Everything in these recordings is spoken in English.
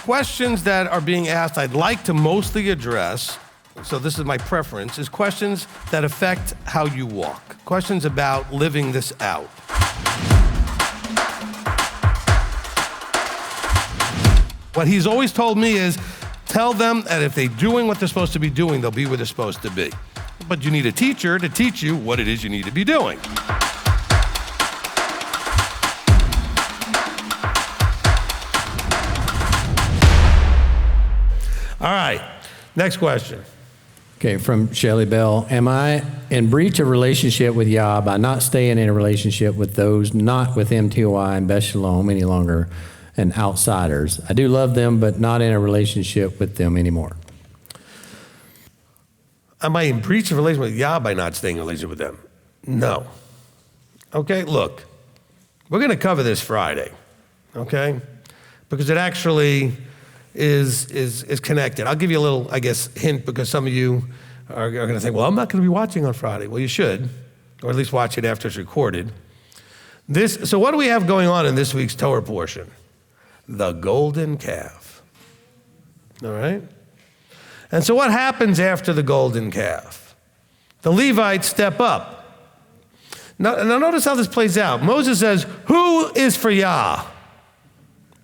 questions that are being asked I'd like to mostly address, so this is my preference, is questions that affect how you walk, questions about living this out. What he's always told me is, tell them that if they're doing what they're supposed to be doing, they'll be where they're supposed to be. But you need a teacher to teach you what it is you need to be doing. All right, next question. Okay, from Shelley Bell. Am I in breach of relationship with Yah by not staying in a relationship with those not with m.t.o.i and Beth Shalom any longer and outsiders? I do love them, but not in a relationship with them anymore. Am I in breach of relationship with Yah by not staying in a relationship with them? No. Okay, look, we're going to cover this Friday, okay? Because it actually is connected. I'll give you a little, I guess, hint because some of you are going to think, well, I'm not going to be watching on Friday. Well, you should, or at least watch it after it's recorded. So what do we have going on in this week's Torah portion? The golden calf, all right? And so what happens after the golden calf? The Levites step up. Now notice how this plays out. Moses says, who is for Yah?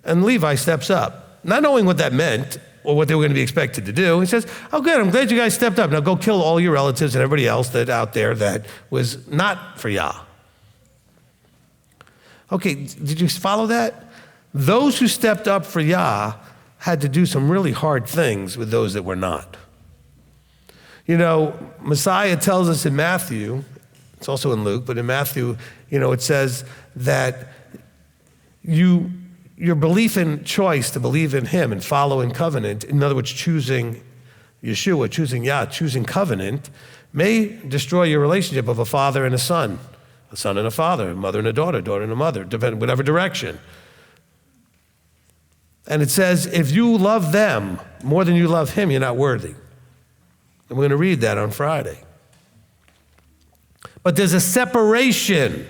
And Levi steps up. Not knowing what that meant or what they were going to be expected to do, he says, oh good, I'm glad you guys stepped up. Now go kill all your relatives and everybody else that out there that was not for Yah. Okay, did you follow that? Those who stepped up for Yah had to do some really hard things with those that were not. You know, Messiah tells us in Matthew, it's also in Luke, but in Matthew, it says that your belief in choice to believe in him and follow in covenant, in other words, choosing Yeshua, choosing Yah, choosing covenant, may destroy your relationship of a father and a son and a father, a mother and a daughter and a mother, depending whatever direction. And it says, if you love them more than you love him, you're not worthy. And we're going to read that on Friday. But there's a separation.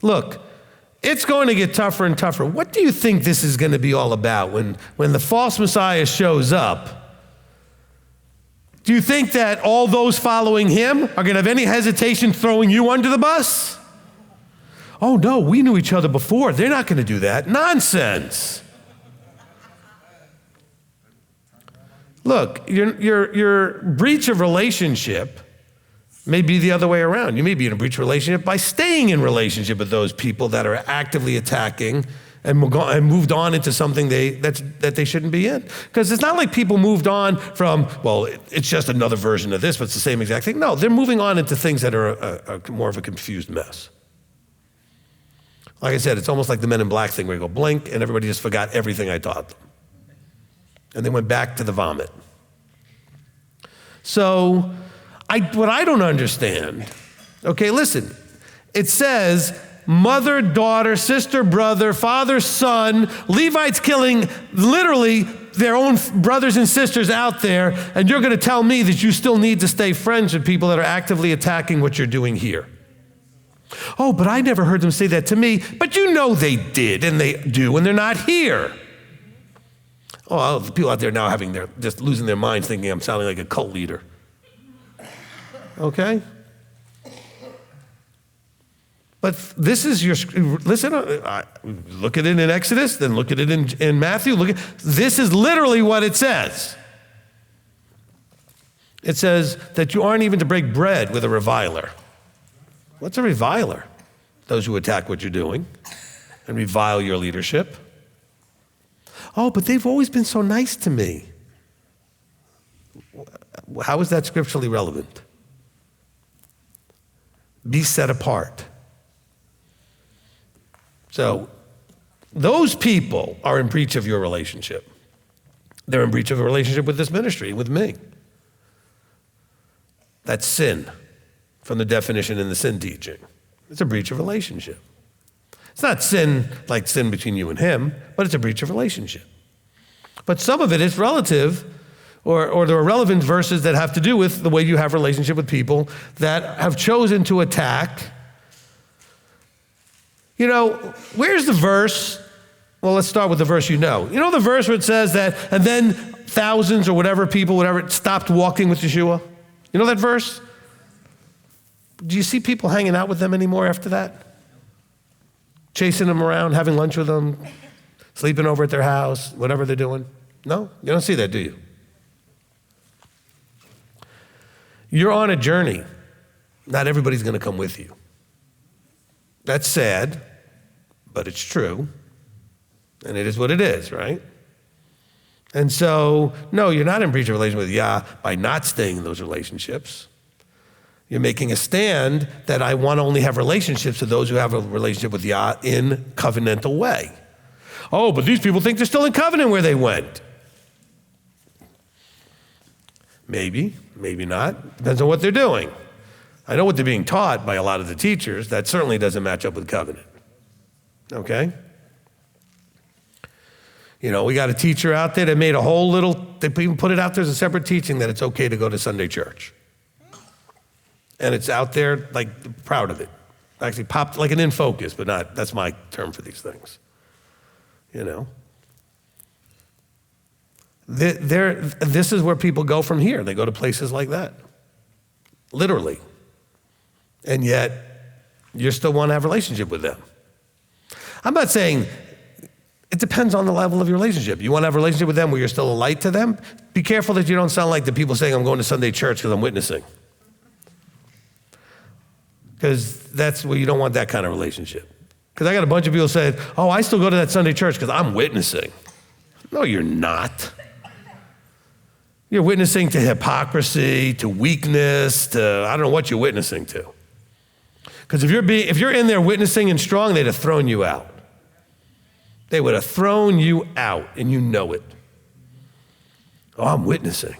Look, it's going to get tougher and tougher. What do you think this is going to be all about when the false Messiah shows up? Do you think that all those following him are going to have any hesitation throwing you under the bus? Oh no, we knew each other before. They're not going to do that. Nonsense. Look, your breach of relationship may be the other way around. You may be in a breach of relationship by staying in relationship with those people that are actively attacking and moved on into something that they shouldn't be in. Because it's not like people moved on from, well, it's just another version of this, but it's the same exact thing. No, they're moving on into things that are more of a confused mess. Like I said, it's almost like the Men in Black thing where you go blink and everybody just forgot everything I taught them. And they went back to the vomit. So, what I don't understand, okay, listen, it says mother, daughter, sister, brother, father, son, Levites killing literally their own brothers and sisters out there, and you're going to tell me that you still need to stay friends with people that are actively attacking what you're doing here. Oh, but I never heard them say that to me. But you know they did, and they do when they're not here. Oh, the people out there now just losing their minds thinking I'm sounding like a cult leader. Okay? But this is listen, look at it in Exodus, then look at it in Matthew. This is literally what it says. It says that you aren't even to break bread with a reviler. What's a reviler? Those who attack what you're doing and revile your leadership. Oh, but they've always been so nice to me. How is that scripturally relevant? Be set apart. So, those people are in breach of your relationship. They're in breach of a relationship with this ministry, with me. That's sin, from the definition in the sin teaching. It's a breach of relationship. It's not sin like sin between you and him, but it's a breach of relationship. But some of it is relative, or there are relevant verses that have to do with the way you have relationship with people that have chosen to attack. You know, where's the verse Well, let's start with the verse you know. You know the verse where it says that, and then thousands or whatever people, whatever, stopped walking with Yeshua? You know that verse? Do you see people hanging out with them anymore after that? Chasing them around, having lunch with them, sleeping over at their house, whatever they're doing? No? You don't see that, do you? You're on a journey. Not everybody's going to come with you. That's sad, but it's true. And it is what it is, right? And so, no, you're not in breach of relation with Yah by not staying in those relationships. You're making a stand that I want to only have relationships with those who have a relationship with Yah in covenantal way. Oh, but these people think they're still in covenant where they went. Maybe, maybe not. Depends on what they're doing. I know what they're being taught by a lot of the teachers. That certainly doesn't match up with covenant. Okay? You know, we got a teacher out there that made a whole little, they even put it out there as a separate teaching that it's okay to go to Sunday church. And it's out there, like, proud of it. Actually popped like an in focus, but not, that's my term for these things. You know? This is where people go from here. They go to places like that. Literally. And yet, you still want to have a relationship with them. I'm not saying, it depends on the level of your relationship. You want to have a relationship with them where you're still a light to them? Be careful that you don't sound like the people saying, I'm going to Sunday church because I'm witnessing. Because that's where you don't want that kind of relationship. Because I got a bunch of people saying, oh, I still go to that Sunday church because I'm witnessing. No, you're not. You're witnessing to hypocrisy, to weakness, to I don't know what you're witnessing to. Because if you're in there witnessing and strong, they'd have thrown you out. They would have thrown you out, and you know it. Oh, I'm witnessing.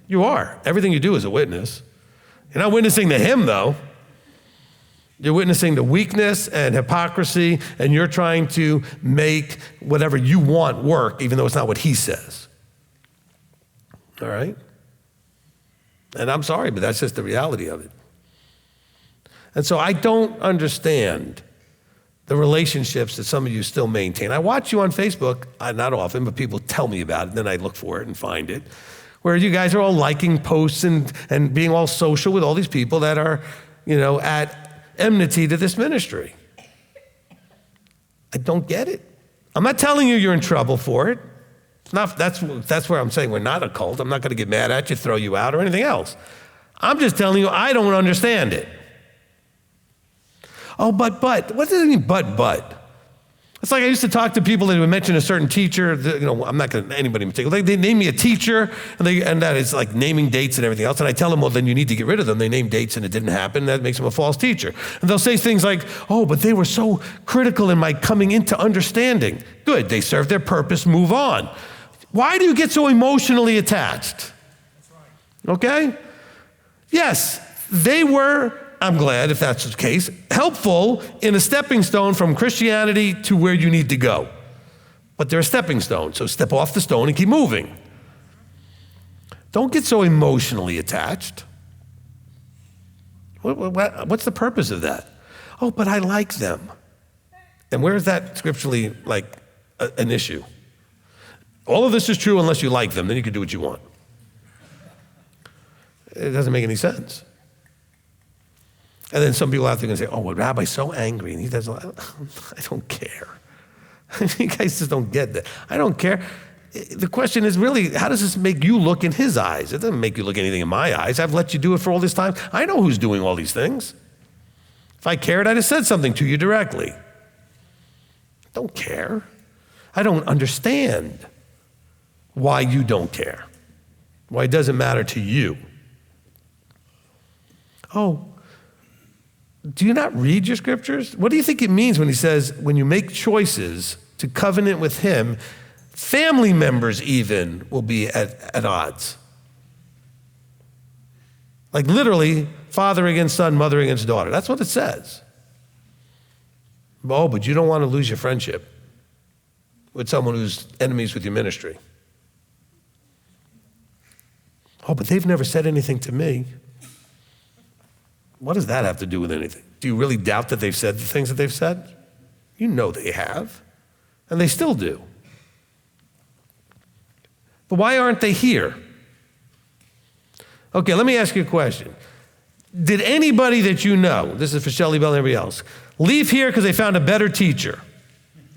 You are. Everything you do is a witness. You're not witnessing to him, though. You're witnessing to weakness and hypocrisy, and you're trying to make whatever you want work, even though it's not what he says. All right? And I'm sorry, but that's just the reality of it. And so I don't understand the relationships that some of you still maintain. I watch you on Facebook, not often, but people tell me about it, and then I look for it and find it, where you guys are all liking posts and being all social with all these people that are, you know, at enmity to this ministry. I don't get it. I'm not telling you you're in trouble for it. That's where I'm saying we're not a cult. I'm not going to get mad at you, throw you out, or anything else. I'm just telling you I don't understand it. Oh, but. What does it mean, but? It's like I used to talk to people that would mention a certain teacher. You know, I'm not going to anybody in particular. They name me a teacher, and that is like naming dates and everything else. And I tell them, well, then you need to get rid of them. They name dates and it didn't happen. That makes them a false teacher. And they'll say things like, oh, but they were so critical in my coming into understanding. Good, they served their purpose, move on. Why do you get so emotionally attached? Okay? Yes, they were, I'm glad if that's the case, helpful in a stepping stone from Christianity to where you need to go. But they're a stepping stone, so step off the stone and keep moving. Don't get so emotionally attached. What's the purpose of that? Oh, but I like them. And where is that scripturally like an issue? All of this is true unless you like them, then you can do what you want. It doesn't make any sense. And then some people out there are going to say, oh, well, Rabbi's so angry, and he does, I don't care. You guys just don't get that. I don't care. The question is really, how does this make you look in his eyes? It doesn't make you look anything in my eyes. I've let you do it for all this time. I know who's doing all these things. If I cared, I'd have said something to you directly. I don't care. I don't understand why you don't care, why it doesn't matter to you. Oh, do you not read your scriptures? What do you think it means when he says, when you make choices to covenant with him, family members even will be at odds? Like literally, father against son, mother against daughter. That's what it says. Oh, but you don't want to lose your friendship with someone who's enemies with your ministry. Oh, but they've never said anything to me. What does that have to do with anything? Do you really doubt that they've said the things that they've said? You know they have. And they still do. But why aren't they here? Okay, let me ask you a question. Did anybody that you know, this is for Shelley Bell and everybody else, leave here because they found a better teacher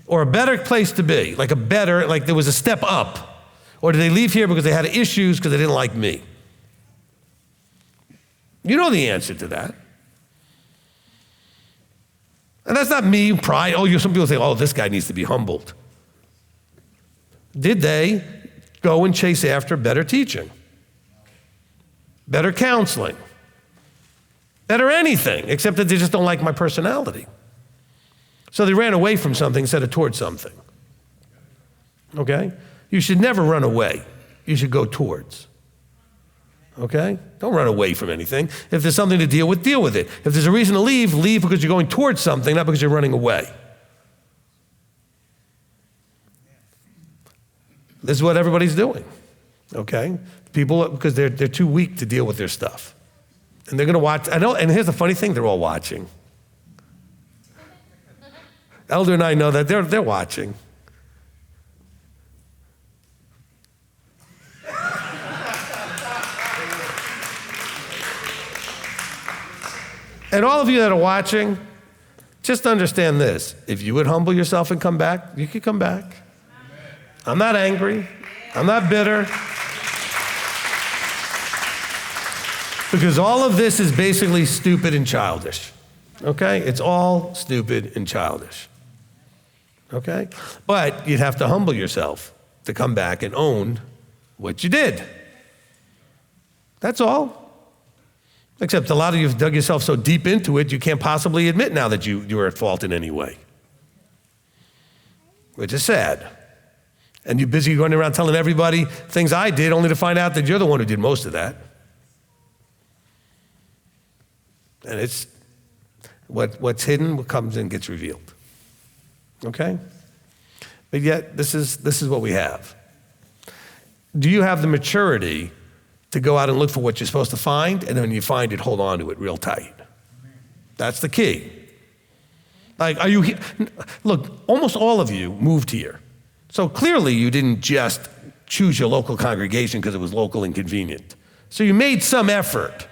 or a better place to be, like there was a step up? Or did they leave here because they had issues because they didn't like me? You know the answer to that. And that's not me, pride. Some people say, this guy needs to be humbled. Did they go and chase after better teaching, better counseling, better anything, except that they just don't like my personality? So they ran away from something instead of towards something. Okay? You should never run away. You should go towards. Okay? Don't run away from anything. If there's something to deal with it. If there's a reason to leave, leave because you're going towards something, not because you're running away. This is what everybody's doing. Okay? People, because they're too weak to deal with their stuff. And they're going to watch. I know, and here's the funny thing, they're all watching. Elder and I know that they're watching. And all of you that are watching, just understand this. If you would humble yourself and come back, you could come back. I'm not angry. I'm not bitter. Because all of this is basically stupid and childish. Okay? It's all stupid and childish. Okay? But you'd have to humble yourself to come back and own what you did. That's all. Except a lot of you have dug yourself so deep into it, you can't possibly admit now that you were at fault in any way. Which is sad. And you're busy running around telling everybody things I did, only to find out that you're the one who did most of that. And it's what's hidden, what comes in gets revealed. Okay? But yet, this is what we have. Do you have the maturity to go out and look for what you're supposed to find, and then when you find it, hold on to it real tight? That's the key. Like, are you here? Look, almost all of you moved here. So clearly you didn't just choose your local congregation because it was local and convenient. So you made some effort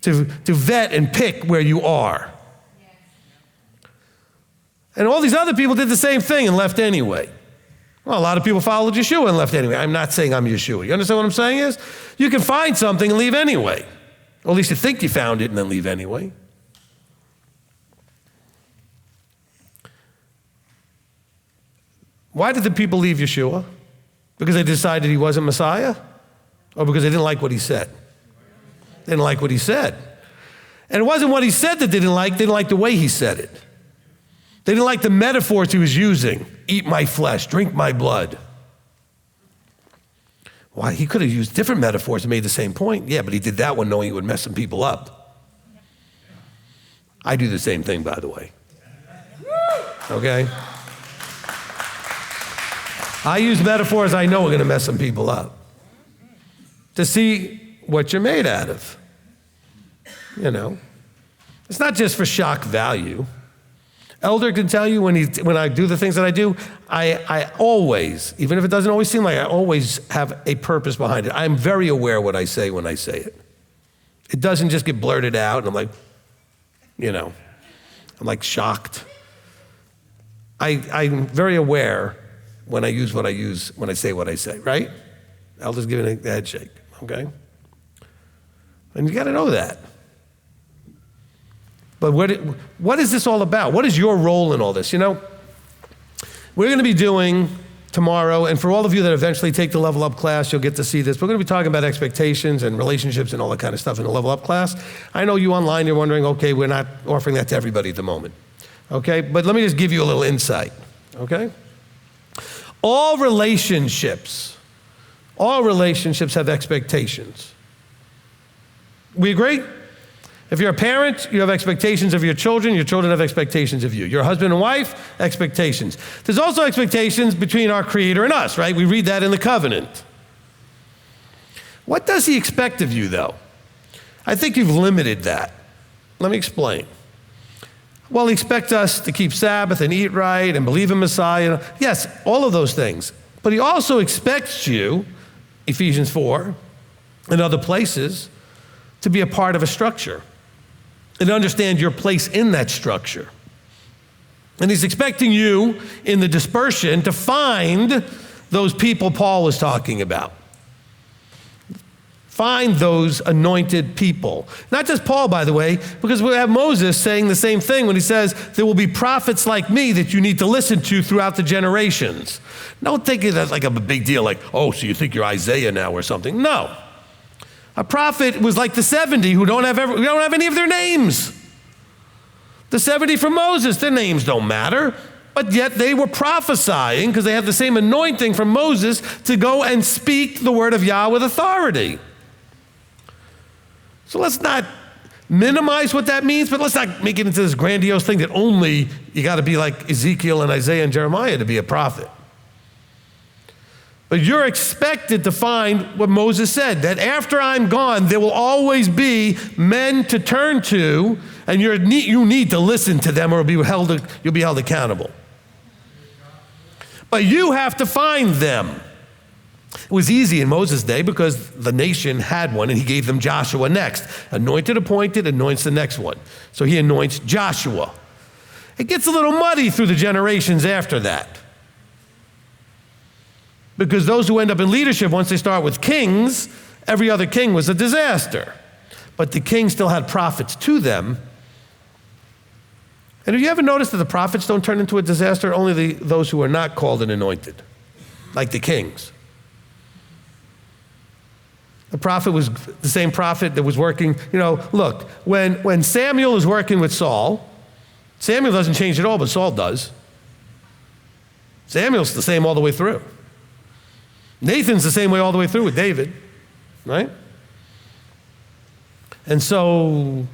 to vet and pick where you are. And all these other people did the same thing and left anyway. Well, a lot of people followed Yeshua and left anyway. I'm not saying I'm Yeshua. You understand what I'm saying is? You can find something and leave anyway. Or at least you think you found it and then leave anyway. Why did the people leave Yeshua? Because they decided he wasn't Messiah? Or because they didn't like what he said? They didn't like what he said. And it wasn't what he said that they didn't like the way he said it. They didn't like the metaphors he was using. Eat my flesh, drink my blood. Why? He could have used different metaphors and made the same point. Yeah, but he did that one knowing it would mess some people up. I do the same thing, by the way. Okay? I use metaphors I know are going to mess some people up to see what you're made out of. You know, it's not just for shock value. Elder can tell you when I do the things that I do, I always, even if it doesn't always seem like, I always have a purpose behind it. I'm very aware what I say when I say it. It doesn't just get blurted out and I'm like, I'm like shocked. I'm very aware when I use what I use, when I say what I say, right? Elder's giving a head shake, okay? And you got to know that. But what is this all about? What is your role in all this? You know, we're going to be doing tomorrow, and for all of you that eventually take the Level Up class, you'll get to see this. We're going to be talking about expectations and relationships and all that kind of stuff in the Level Up class. I know you online, you're wondering, okay, we're not offering that to everybody at the moment. Okay, but let me just give you a little insight, okay? All relationships have expectations. We agree? If you're a parent, you have expectations of your children have expectations of you. You're a husband and wife, expectations. There's also expectations between our Creator and us, right? We read that in the covenant. What does he expect of you, though? I think you've limited that. Let me explain. Well, he expects us to keep Sabbath and eat right and believe in Messiah. Yes, all of those things. But he also expects you, Ephesians 4, and other places, to be a part of a structure and understand your place in that structure. And he's expecting you in the dispersion to find those people Paul was talking about. Find those anointed people. Not just Paul, by the way, because we have Moses saying the same thing when he says, there will be prophets like me that you need to listen to throughout the generations. Don't think of that like a big deal, like, oh, so you think you're Isaiah now or something. No. A prophet was like the 70 who don't have any of their names. The 70 from Moses, their names don't matter, but yet they were prophesying because they have the same anointing from Moses to go and speak the word of Yah with authority. So let's not minimize what that means, but let's not make it into this grandiose thing that only you got to be like Ezekiel and Isaiah and Jeremiah to be a prophet. But you're expected to find what Moses said, that after I'm gone, there will always be men to turn to, and you need to listen to them or you'll be held accountable. But you have to find them. It was easy in Moses' day because the nation had one, and he gave them Joshua next. Anointed, appointed, anoints the next one. So he anoints Joshua. It gets a little muddy through the generations after that. Because those who end up in leadership, once they start with kings, every other king was a disaster. But the king still had prophets to them. And have you ever noticed that the prophets don't turn into a disaster? Only those who are not called and anointed, like the kings. The prophet was the same prophet that was working. Look, when Samuel is working with Saul, Samuel doesn't change at all, but Saul does. Samuel's the same all the way through. Nathan's the same way all the way through with David, right? And so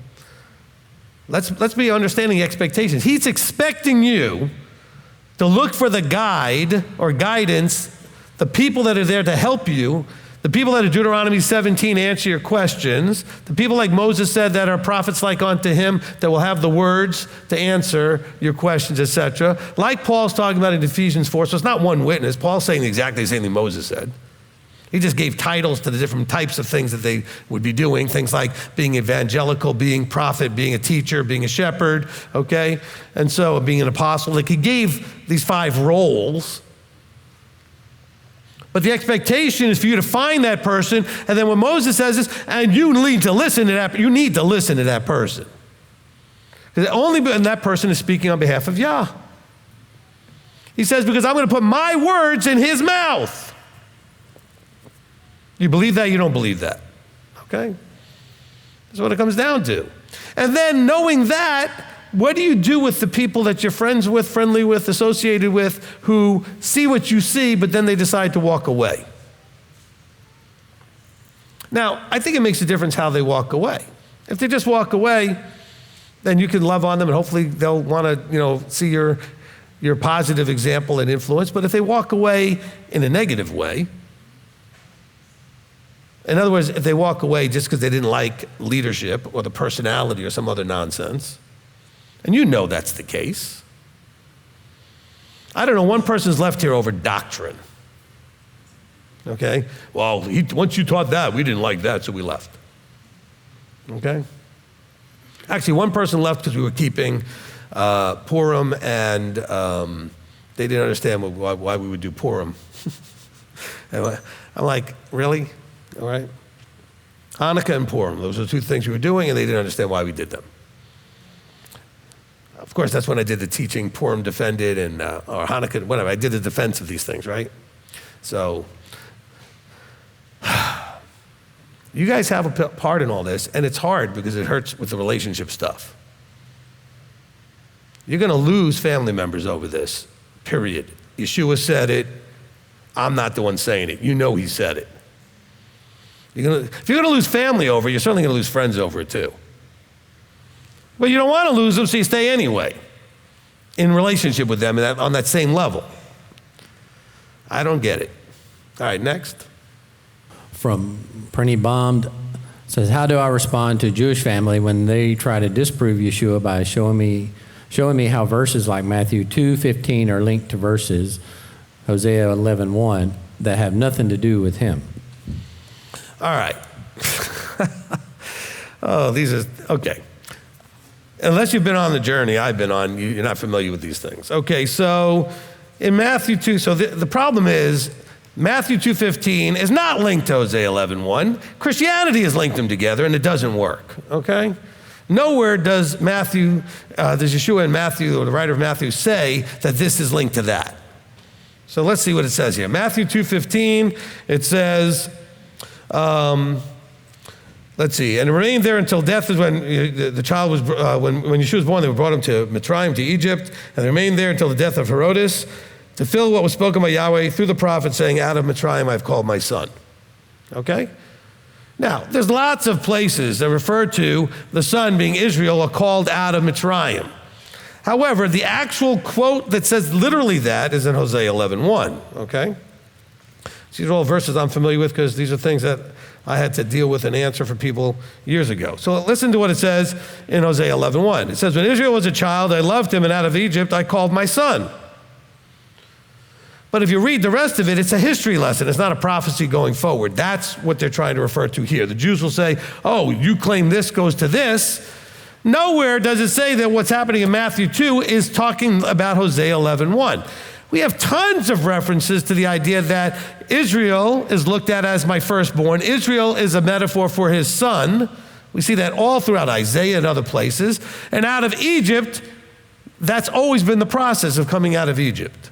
let's be understanding the expectations. He's expecting you to look for the guide or guidance, the people that are there to help you, the people that in Deuteronomy 17 answer your questions, the people like Moses said that are prophets like unto him that will have the words to answer your questions, etc. Like Paul's talking about in Ephesians 4, so it's not one witness. Paul's saying exactly the same thing Moses said. He just gave titles to the different types of things that they would be doing, things like being evangelical, being prophet, being a teacher, being a shepherd, okay? And so being an apostle. Like he gave these 5 roles. But the expectation is for you to find that person, and then when Moses says this, and you need to listen to that person. Because only that person is speaking on behalf of Yah. He says, because I'm going to put my words in his mouth. You believe that? You don't believe that. Okay? That's what it comes down to. And then knowing that, what do you do with the people that you're friends with, friendly with, associated with, who see what you see, but then they decide to walk away? Now, I think it makes a difference how they walk away. If they just walk away, then you can love on them, and hopefully they'll want to, see your positive example and influence. But if they walk away in a negative way, in other words, if they walk away just because they didn't like leadership or the personality or some other nonsense, and you know that's the case. I don't know, one person's left here over doctrine. Okay? Well, once you taught that, we didn't like that, so we left. Okay? Actually, one person left because we were keeping Purim, and they didn't understand why we would do Purim. I'm like, really? All right? Hanukkah and Purim, those are the 2 things we were doing, and they didn't understand why we did them. Of course, that's when I did the teaching, Purim defended, and or Hanukkah, whatever. I did the defense of these things, right? So, you guys have a part in all this, and it's hard because it hurts with the relationship stuff. You're going to lose family members over this, period. Yeshua said it. I'm not the one saying it. You know he said it. If you're going to lose family over it, you're certainly going to lose friends over it too. But you don't want to lose them, so you stay anyway in relationship with them on that same level. I don't get it. All right, next. From Perny Bombed says, how do I respond to a Jewish family when they try to disprove Yeshua by showing me showing me how verses like Matthew 2:15 are linked to verses Hosea 11:1 that have nothing to do with him. All right. Oh, these are, okay. Unless you've been on the journey I've been on, you're not familiar with these things. Okay, so in Matthew 2, so the problem is Matthew 2:15 is not linked to Hosea 11:1. Christianity has linked them together, and it doesn't work, okay? Nowhere does Yeshua and Matthew, or the writer of Matthew, say that this is linked to that. So let's see what it says here. Matthew 2:15, it says, let's see, and it remained there until death is when the child was, when Yeshua was born, they brought him to Mitzrayim, to Egypt, and they remained there until the death of Herodes, to fulfill what was spoken by Yahweh through the prophet, saying, out of Mitzrayim I've called my son. Okay? Now, there's lots of places that refer to the son being Israel are called out of Mitzrayim. However, the actual quote that says literally that is in Hosea 11:1, okay? These are all verses I'm familiar with because these are things that I had to deal with and answer for people years ago. So listen to what it says in Hosea 11:1. It says, when Israel was a child, I loved him, and out of Egypt I called my son. But if you read the rest of it, it's a history lesson. It's not a prophecy going forward. That's what they're trying to refer to here. The Jews will say, oh, you claim this goes to this. Nowhere does it say that what's happening in Matthew 2 is talking about Hosea 11:1. We have tons of references to the idea that Israel is looked at as my firstborn. Israel is a metaphor for his son. We see that all throughout Isaiah and other places. And out of Egypt, that's always been the process of coming out of Egypt.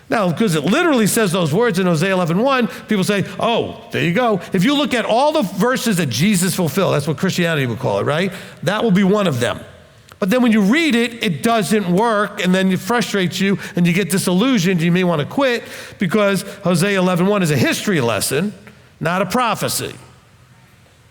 Now, because it literally says those words in Hosea 11:1, people say, oh, there you go. If you look at all the verses that Jesus fulfilled, that's what Christianity would call it, right? That will be one of them. But then when you read it, it doesn't work, and then it frustrates you, and you get disillusioned. You may want to quit because Hosea 11:1 is a history lesson, not a prophecy.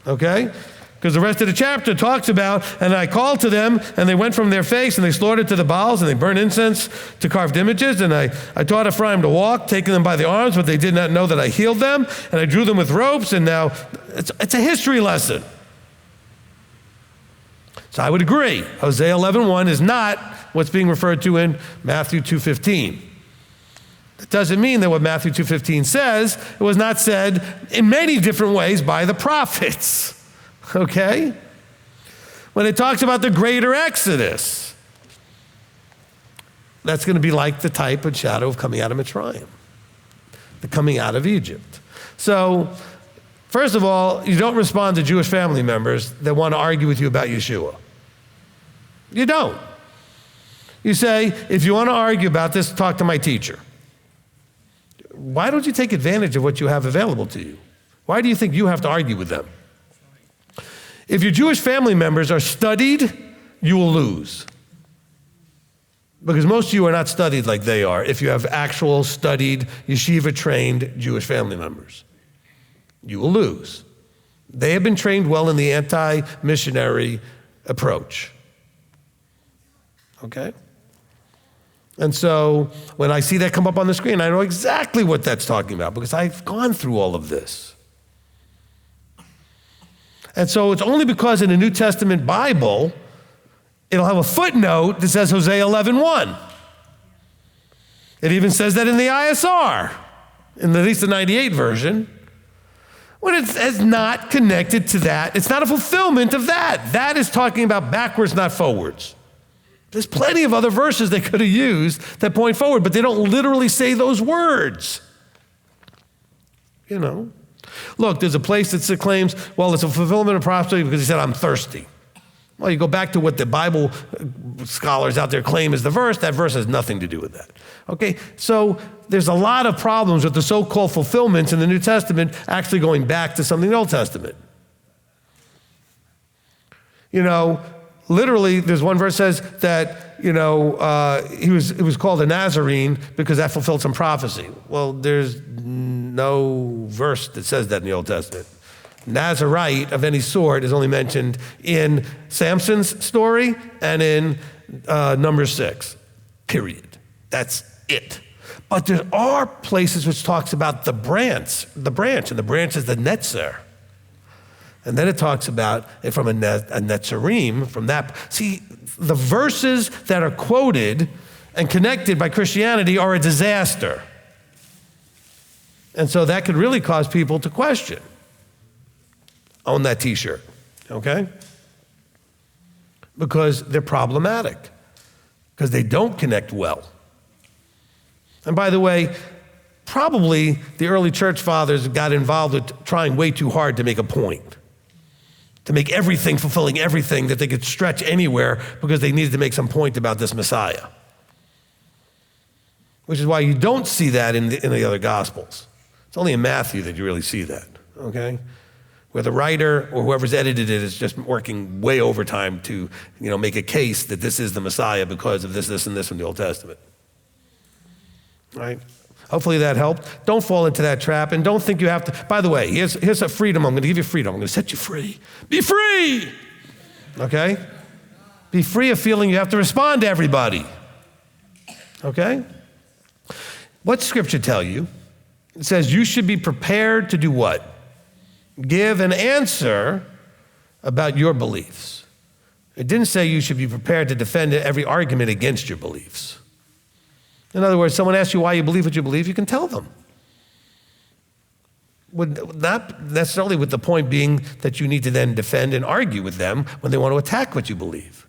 Okay? Because the rest of the chapter talks about, and I called to them, and they went from their face, and they slaughtered to the Baals, and they burned incense to carved images, and I taught Ephraim to walk, taking them by the arms, but they did not know that I healed them, and I drew them with ropes, and now it's a history lesson. So I would agree, Hosea 11:1 is not what's being referred to in Matthew 2:15. That doesn't mean that what Matthew 2:15 says, it was not said in many different ways by the prophets. Okay? When it talks about the greater Exodus, that's going to be like the type and shadow of coming out of Mitzrayim, the coming out of Egypt. So, first of all, you don't respond to Jewish family members that want to argue with you about Yeshua. You don't. You say, if you want to argue about this, talk to my teacher. Why don't you take advantage of what you have available to you? Why do you think you have to argue with them? If your Jewish family members are studied, you will lose. Because most of you are not studied like they are if you have actual studied, yeshiva-trained Jewish family members. You will lose. They have been trained well in the anti-missionary approach. Okay? And so when I see that come up on the screen, I know exactly what that's talking about because I've gone through all of this. And so it's only because in the New Testament Bible, it'll have a footnote that says Hosea 11:1. It even says that in the ISR, in at least the 98 version, when it's not connected to that. It's not a fulfillment of that. That is talking about backwards, not forwards. There's plenty of other verses they could have used that point forward, but they don't literally say those words. You know? Look, there's a place that claims, well, it's a fulfillment of prophecy because he said, I'm thirsty. Well, you go back to what the Bible scholars out there claim is the verse. That verse has nothing to do with that. Okay, so there's a lot of problems with the so-called fulfillments in the New Testament actually going back to something in the Old Testament. You know, literally, there's one verse says that, you know, he was called a Nazarene because that fulfilled some prophecy. Well, there's no verse that says that in the Old Testament. Nazarite of any sort is only mentioned in Samson's story and in Numbers 6, period. That's it. But there are places which talks about the branch, and the branch is the netzer. And then it talks about it from a netzarim, from that. See, the verses that are quoted and connected by Christianity are a disaster. And so that could really cause people to question. Own that t-shirt, okay? Because they're problematic, because they don't connect well. And by the way, probably the early church fathers got involved with trying way too hard to make a point, to make everything, fulfilling everything that they could stretch anywhere because they needed to make some point about this Messiah. Which is why you don't see that in the other Gospels. It's only in Matthew that you really see that, okay? Where the writer or whoever's edited it is just working way overtime to, make a case that this is the Messiah because of this, and this from the Old Testament. Right? Hopefully that helped. Don't fall into that trap, and don't think you have to. By the way, here's a freedom. I'm going to give you freedom. I'm going to set you free. Be free! Okay? Be free of feeling you have to respond to everybody. Okay? What's Scripture tell you? It says you should be prepared to do what? Give an answer about your beliefs. It didn't say you should be prepared to defend every argument against your beliefs. In other words, someone asks you why you believe what you believe, you can tell them. Not necessarily with the point being that you need to then defend and argue with them when they want to attack what you believe.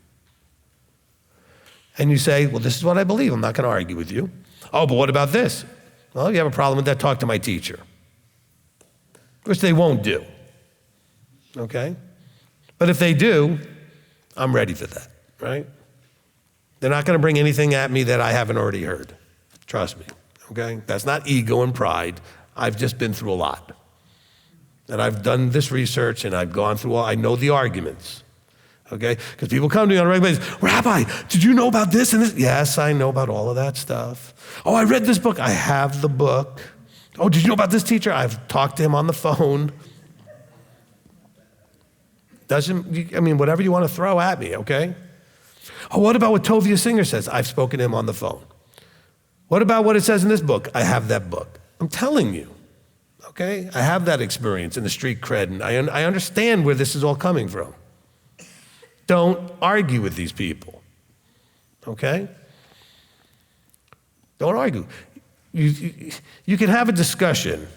And you say, well, this is what I believe. I'm not going to argue with you. Oh, but what about this? Well, you have a problem with that, talk to my teacher. Which they won't do, okay? But if they do, I'm ready for that, right? They're not going to bring anything at me that I haven't already heard. Trust me, okay? That's not ego and pride. I've just been through a lot. And I've done this research, and I've gone through I know the arguments, okay? Because people come to me on a regular basis, Rabbi, did you know about this and this? Yes, I know about all of that stuff. Oh, I read this book. I have the book. Oh, did you know about this teacher? I've talked to him on the phone. Whatever you want to throw at me, okay? Oh, what about what Tovia Singer says? I've spoken to him on the phone. What about what it says in this book? I have that book. I'm telling you, okay? I have that experience in the street cred, and I understand where this is all coming from. Don't argue with these people, okay? Don't argue. You can have a discussion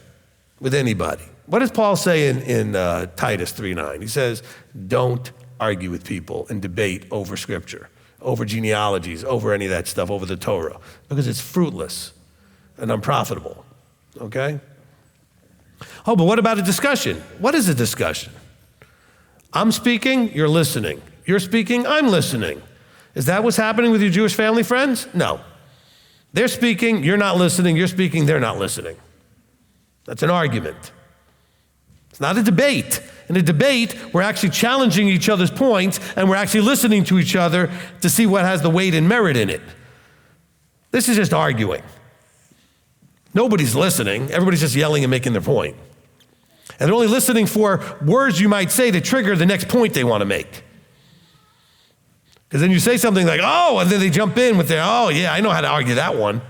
with anybody. What does Paul say in Titus 3:9? He says, don't argue with people and debate over Scripture, over genealogies, over any of that stuff, over the Torah, because it's fruitless and unprofitable, okay? Oh, but what about a discussion? What is a discussion? I'm speaking, you're listening. You're speaking, I'm listening. Is that what's happening with your Jewish family friends? No. They're speaking, you're not listening. You're speaking, they're not listening. That's an argument. It's not a debate. In a debate, we're actually challenging each other's points, and we're actually listening to each other to see what has the weight and merit in it. This is just arguing. Nobody's listening. Everybody's just yelling and making their point. And they're only listening for words you might say to trigger the next point they want to make. Because then you say something like, oh, and then they jump in with their, oh, yeah, I know how to argue that one.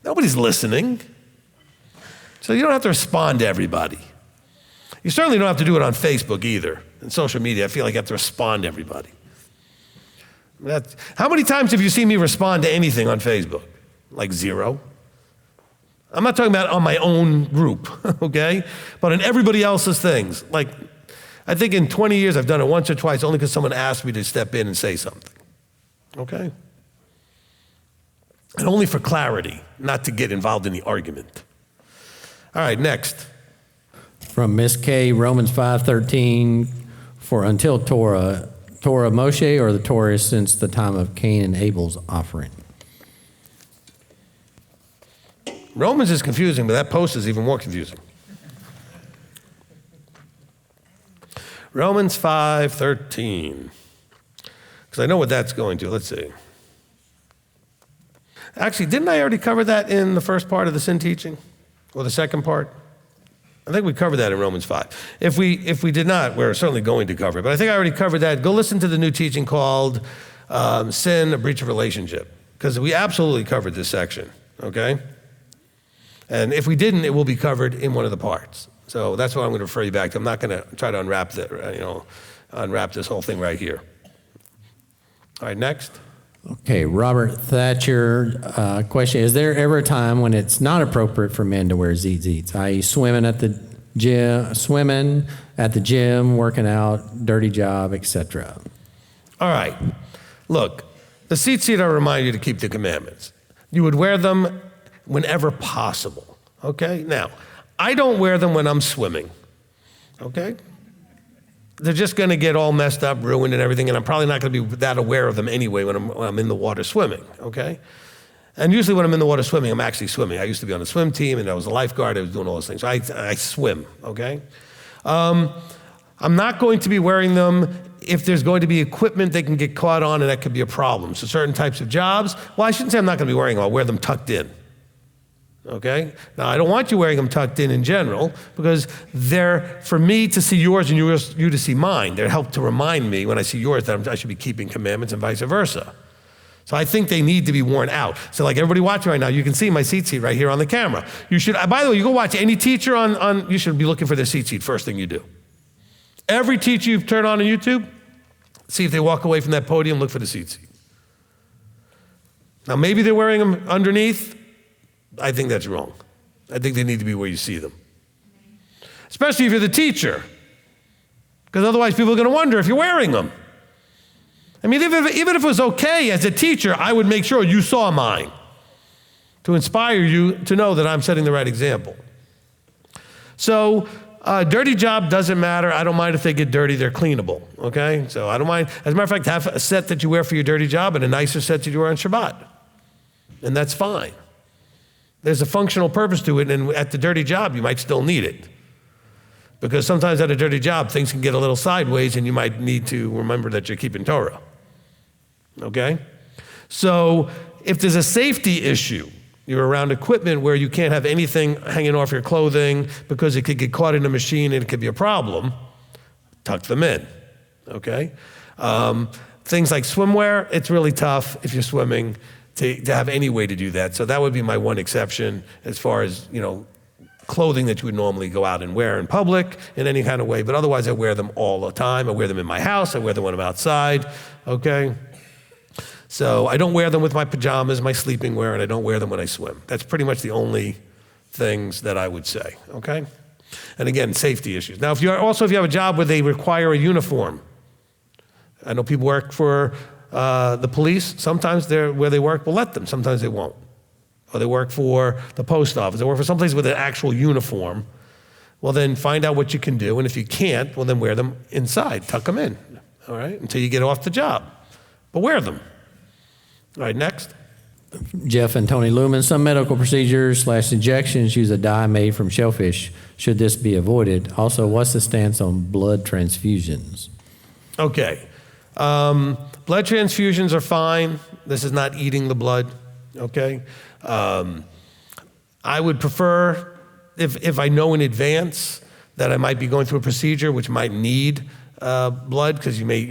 Nobody's listening. So you don't have to respond to everybody. You certainly don't have to do it on Facebook either. In social media, I feel like you have to respond to everybody. How many times have you seen me respond to anything on Facebook? Like 0. I'm not talking about on my own group, okay? But on everybody else's things. Like, I think in 20 years I've done it once or twice only because someone asked me to step in and say something, okay? And only for clarity, not to get involved in the argument. All right, next. From Miss K, Romans 5:13, for until Torah Moshe or the Torah since the time of Cain and Abel's offering. Romans is confusing, but that post is even more confusing. Romans 5:13, because I know what that's going to. Let's see. Actually, didn't I already cover that in the first part of the sin teaching? Or the second part? I think we covered that in Romans 5. If we did not, we're certainly going to cover it. But I think I already covered that. Go listen to the new teaching called Sin, a Breach of Relationship, because we absolutely covered this section, okay? And if we didn't, it will be covered in one of the parts, So that's what I'm going to refer you back to. I'm not going to try to unwrap this whole thing right here. All right, next. Okay, Robert Thatcher, question, is there ever a time when it's not appropriate for men to wear tzitzits, i.e. swimming at the gym, working out, dirty job, etc.? All right, look, the tzitzit are remind you to keep the commandments. You would wear them whenever possible, okay? Now, I don't wear them when I'm swimming, okay? They're just going to get all messed up, ruined and everything, and I'm probably not going to be that aware of them anyway when I'm in the water swimming, okay? And usually when I'm in the water swimming, I'm actually swimming. I used to be on the swim team, and I was a lifeguard. I was doing all those things. So I swim, okay? I'm not going to be wearing them if there's going to be equipment they can get caught on, and that could be a problem. So certain types of jobs, well, I shouldn't say I'm not going to be wearing them. I'll wear them tucked in. Okay? Now, I don't want you wearing them tucked in general because they're for me to see yours and you to see mine. They help to remind me when I see yours that I should be keeping commandments and vice versa. So I think they need to be worn out. So like everybody watching right now, you can see my tzitzit right here on the camera. You should, by the way, you go watch any teacher you should be looking for their tzitzit first thing you do. Every teacher you turn on YouTube, see if they walk away from that podium, look for the tzitzit. Now maybe they're wearing them underneath. I think that's wrong. I think they need to be where you see them. Especially if you're the teacher. Because otherwise people are going to wonder if you're wearing them. I mean, even if it was okay as a teacher, I would make sure you saw mine to inspire you to know that I'm setting the right example. So, dirty job doesn't matter. I don't mind if they get dirty. They're cleanable, okay? So I don't mind. As a matter of fact, have a set that you wear for your dirty job and a nicer set that you wear on Shabbat. And that's fine. There's a functional purpose to it, and at the dirty job, you might still need it. Because sometimes at a dirty job, things can get a little sideways, and you might need to remember that you're keeping Torah. Okay? So if there's a safety issue, you're around equipment where you can't have anything hanging off your clothing because it could get caught in a machine and it could be a problem, tuck them in. Okay? Things like swimwear, it's really tough if you're swimming to have any way to do that. So that would be my one exception as far as, clothing that you would normally go out and wear in public in any kind of way. But otherwise, I wear them all the time. I wear them in my house. I wear them when I'm outside, okay? So I don't wear them with my pajamas, my sleeping wear, and I don't wear them when I swim. That's pretty much the only things that I would say, okay? And again, safety issues. Now, if you have a job where they require a uniform, I know people work for the police. Sometimes where they work will let them. Sometimes they won't. Or they work for the post office. They work for someplace with an actual uniform. Well, then find out what you can do. And if you can't, well, then wear them inside. Tuck them in, all right, until you get off the job. But wear them. All right, next. Jeff and Tony Lumen, some medical procedures / injections use a dye made from shellfish. Should this be avoided? Also, what's the stance on blood transfusions? Okay. Blood transfusions are fine. This is not eating the blood, okay? I would prefer, if I know in advance that I might be going through a procedure which might need blood, because you may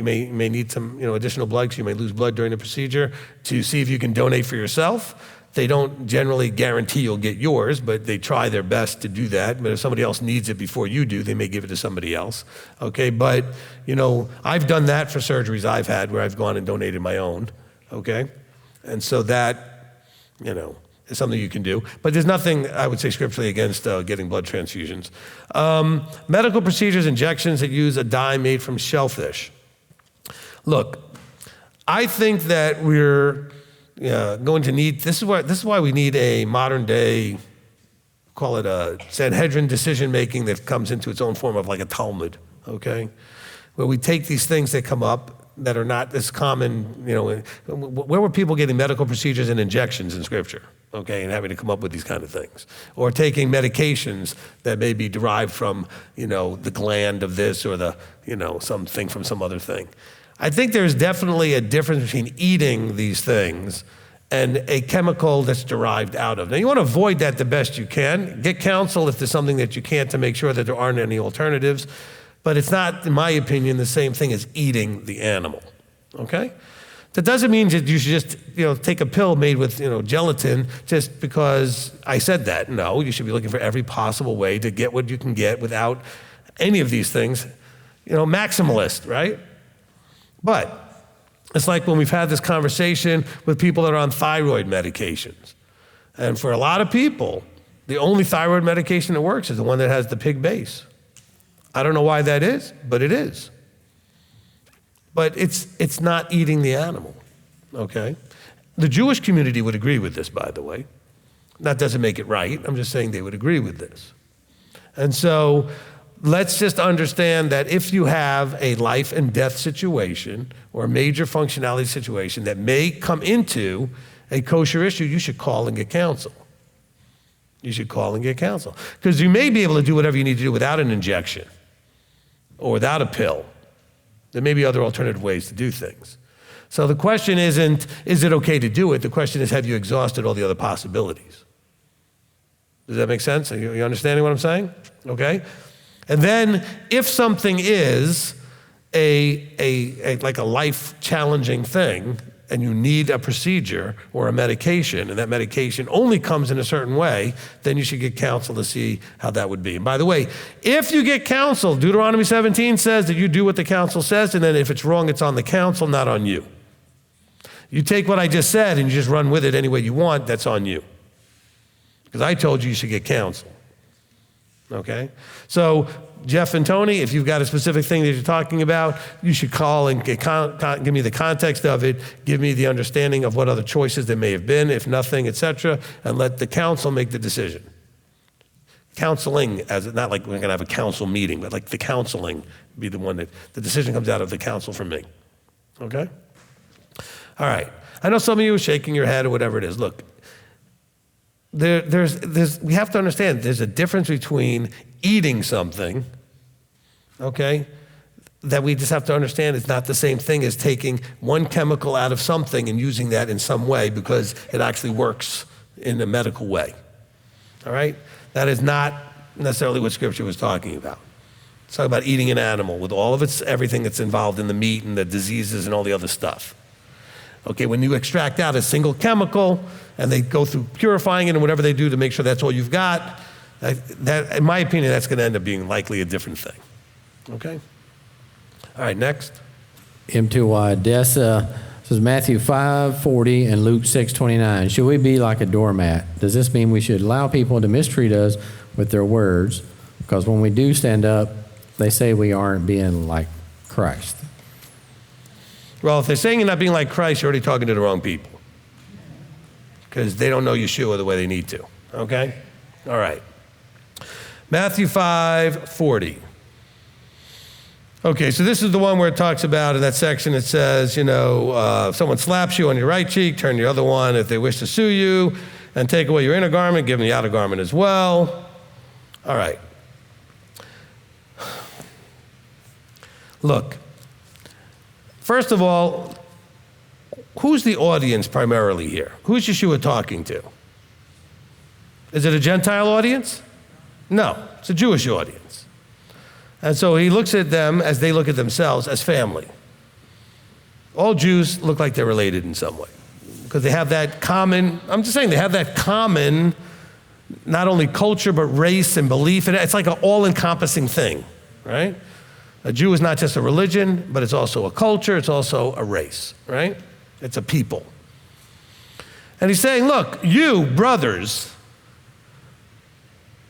need some additional blood, because you may lose blood during the procedure, to see if you can donate for yourself. They don't generally guarantee you'll get yours, but they try their best to do that. But if somebody else needs it before you do, they may give it to somebody else. Okay, but I've done that for surgeries I've had where I've gone and donated my own. Okay, and so that is something you can do. But there's nothing I would say scripturally against getting blood transfusions. Medical procedures, injections that use a dye made from shellfish. Look, I think that we're going to need, this is why we need a modern day, call it a Sanhedrin decision making that comes into its own form of like a Talmud, okay? Where we take these things that come up that are not as common, where were people getting medical procedures and injections in scripture, okay, and having to come up with these kind of things? Or taking medications that may be derived from, the gland of this or the, something from some other thing. I think there's definitely a difference between eating these things and a chemical that's derived out of. Now, you want to avoid that the best you can. Get counsel if there's something that you can't to make sure that there aren't any alternatives. But it's not, in my opinion, the same thing as eating the animal, okay? That doesn't mean that you should just, take a pill made with, gelatin just because I said that. No, you should be looking for every possible way to get what you can get without any of these things, maximalist, right? But it's like when we've had this conversation with people that are on thyroid medications. And for a lot of people, the only thyroid medication that works is the one that has the pig base. I don't know why that is, but it is. But it's not eating the animal, okay? The Jewish community would agree with this, by the way. That doesn't make it right. I'm just saying they would agree with this. And so let's just understand that if you have a life and death situation or a major functionality situation that may come into a kosher issue, you should call and get counsel. You should call and get counsel. Because you may be able to do whatever you need to do without an injection or without a pill. There may be other alternative ways to do things. So the question isn't, is it okay to do it? The question is, have you exhausted all the other possibilities? Does that make sense? Are you understanding what I'm saying? Okay. And then if something is like a life-challenging thing, and you need a procedure or a medication, and that medication only comes in a certain way, then you should get counsel to see how that would be. And by the way, if you get counsel, Deuteronomy 17 says that you do what the counsel says, and then if it's wrong, it's on the counsel, not on you. You take what I just said and you just run with it any way you want, that's on you. Because I told you should get counsel. Okay? So Jeff and Tony, if you've got a specific thing that you're talking about, you should call and give me the context of it, give me the understanding of what other choices there may have been, if nothing, etc., and let the council make the decision. Counseling, not like we're going to have a council meeting, but like the counseling be the one that the decision comes out of the council from me. Okay? All right. I know some of you are shaking your head or whatever it is. Look, we have to understand there's a difference between eating something, okay, that we just have to understand it's not the same thing as taking one chemical out of something and using that in some way because it actually works in a medical way, all right? That is not necessarily what Scripture was talking about. It's talking about eating an animal with all of everything that's involved in the meat and the diseases and all the other stuff. Okay, when you extract out a single chemical and they go through purifying it and whatever they do to make sure that's all you've got, that, in my opinion, that's going to end up being likely a different thing. Okay? All right, next. m.t.o.i. This is Matthew 5:40 and Luke 6:29. Should we be like a doormat? Does this mean we should allow people to mistreat us with their words? Because when we do stand up, they say we aren't being like Christ. Well, if they're saying you're not being like Christ, you're already talking to the wrong people. Because they don't know Yeshua the way they need to. Okay? All right. Matthew 5:40. Okay, so this is the one where it talks about in that section, it says, if someone slaps you on your right cheek, turn your other one. If they wish to sue you and take away your inner garment, give them the outer garment as well. All right. Look, first of all, who's the audience primarily here? Who's Yeshua talking to? Is it a Gentile audience? No, it's a Jewish audience. And so he looks at them as they look at themselves as family. All Jews look like they're related in some way because they have that common, I'm just saying, they have that common, not only culture, but race and belief. And it's like an all-encompassing thing, right? A Jew is not just a religion, but it's also a culture, it's also a race, right? It's a people. And he's saying, look, you brothers,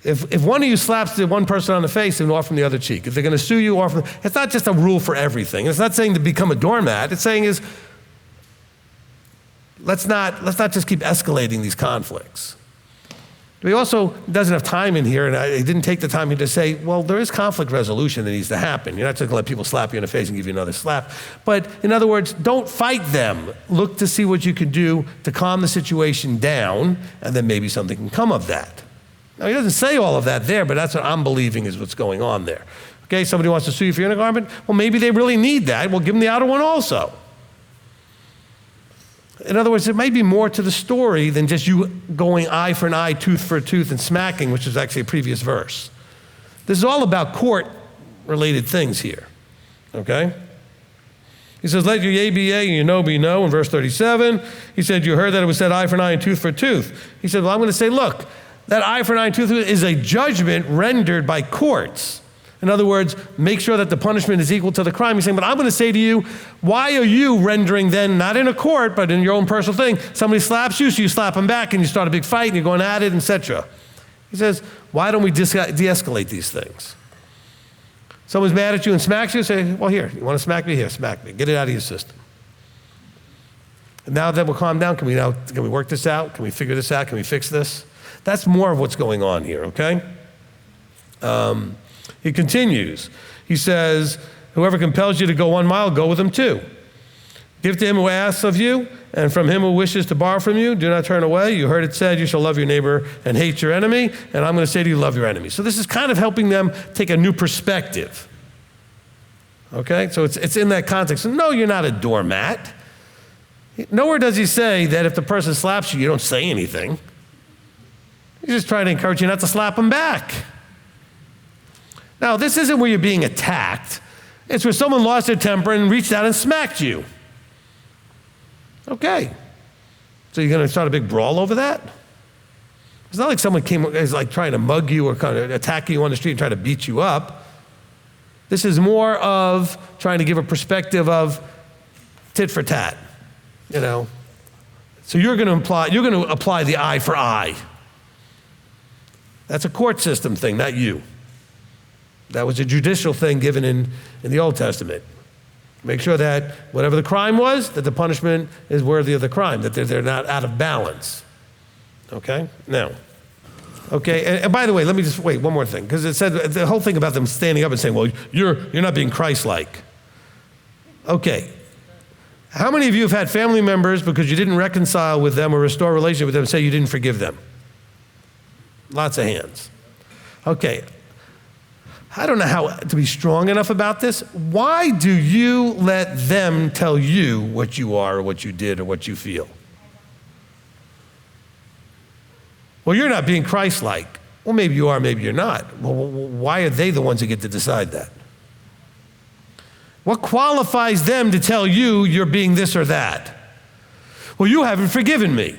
if one of you slaps the one person on the face, then offer them the other cheek. If they're going to sue you, offer them. It's not just a rule for everything. It's not saying to become a doormat. It's saying is, let's not just keep escalating these conflicts. He also doesn't have time in here, and he didn't take the time to say, well, there is conflict resolution that needs to happen. You're not just going to let people slap you in the face and give you another slap. But in other words, don't fight them. Look to see what you can do to calm the situation down, and then maybe something can come of that. Now, he doesn't say all of that there, but that's what I'm believing is what's going on there. Okay, somebody wants to sue you for your inner garment? Well, maybe they really need that. Well, give them the outer one also. In other words, there might be more to the story than just you going eye for an eye, tooth for a tooth, and smacking, which is actually a previous verse. This is all about court-related things here, okay? He says, let your yea be yea and your no be no in verse 37. He said, you heard that it was said eye for an eye and tooth for a tooth. He said, well, I'm going to say, look, that eye for an eye and tooth is a judgment rendered by courts. In other words, make sure that the punishment is equal to the crime. He's saying, but I'm going to say to you, why are you rendering then, not in a court, but in your own personal thing, somebody slaps you, so you slap them back and you start a big fight and you're going at it, etc. He says, why don't we de-escalate these things? Someone's mad at you and smacks you, say, well, here, you want to smack me? Here, smack me. Get it out of your system. And now that we're calmed down, can we work this out? Can we figure this out? Can we fix this? That's more of what's going on here, okay? He continues. He says, whoever compels you to go 1 mile, go with him 2. Give to him who asks of you, and from him who wishes to borrow from you, do not turn away. You heard it said, you shall love your neighbor and hate your enemy, and I'm going to say to you, love your enemy. So this is kind of helping them take a new perspective. Okay, so it's in that context. No, you're not a doormat. Nowhere does he say that if the person slaps you, you don't say anything. He's just trying to encourage you not to slap them back. Now, this isn't where you're being attacked. It's where someone lost their temper and reached out and smacked you. Okay. So you're going to start a big brawl over that? It's not like someone is like trying to mug you or kind of attack you on the street and try to beat you up. This is more of trying to give a perspective of tit for tat, you know. So you're going to apply the eye for eye. That's a court system thing, not you. That was a judicial thing given in the Old Testament. Make sure that whatever the crime was, that the punishment is worthy of the crime, that they're not out of balance. Okay? Now, okay, and by the way, let me just wait one more thing, because it said the whole thing about them standing up and saying, well, you're not being Christ-like. Okay. How many of you have had family members because you didn't reconcile with them or restore a relationship with them say you didn't forgive them? Lots of hands. Okay. I don't know how to be strong enough about this. Why do you let them tell you what you are or what you did or what you feel? Well, you're not being Christ-like. Well, maybe you are, maybe you're not. Well, why are they the ones that get to decide that? What qualifies them to tell you you're being this or that? Well, you haven't forgiven me.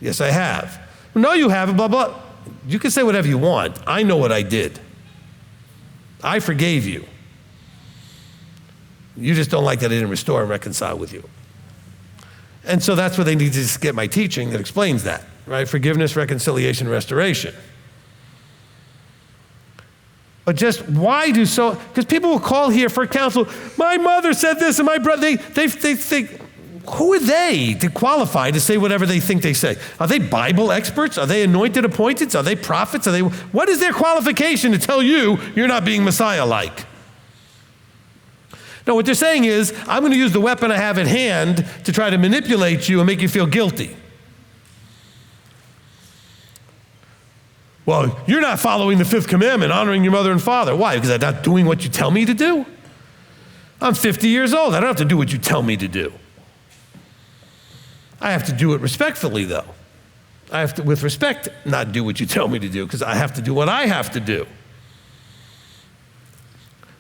Yes, I have. No, you haven't, blah, blah. You can say whatever you want. I know what I did. I forgave you. You just don't like that I didn't restore and reconcile with you. And so that's where they need to just get my teaching that explains that, right? Forgiveness, reconciliation, restoration. But just why do so? Because people will call here for counsel. My mother said this, and my brother, they think, who are they to qualify to say whatever they think they say? Are they Bible experts? Are they anointed appointeds? Are they prophets? What is their qualification to tell you you're not being Messiah-like? No, what they're saying is, I'm going to use the weapon I have at hand to try to manipulate you and make you feel guilty. Well, you're not following the 5th commandment, honoring your mother and father. Why? Because I'm not doing what you tell me to do? I'm 50 years old. I don't have to do what you tell me to do. I have to do it respectfully, though. I have to, with respect, not do what you tell me to do, because I have to do what I have to do.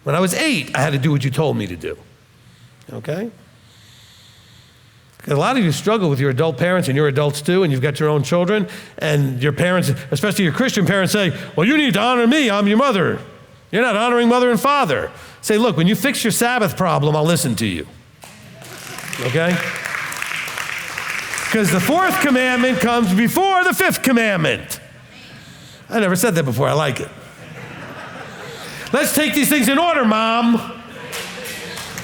When I was 8, I had to do what you told me to do. Okay? A lot of you struggle with your adult parents, and you're adults too, and you've got your own children, and your parents, especially your Christian parents, say, well, you need to honor me, I'm your mother. You're not honoring mother and father. Say, look, when you fix your Sabbath problem, I'll listen to you. Okay? Because the 4th commandment comes before the 5th commandment. I never said that before, I like it. Let's take these things in order, Mom.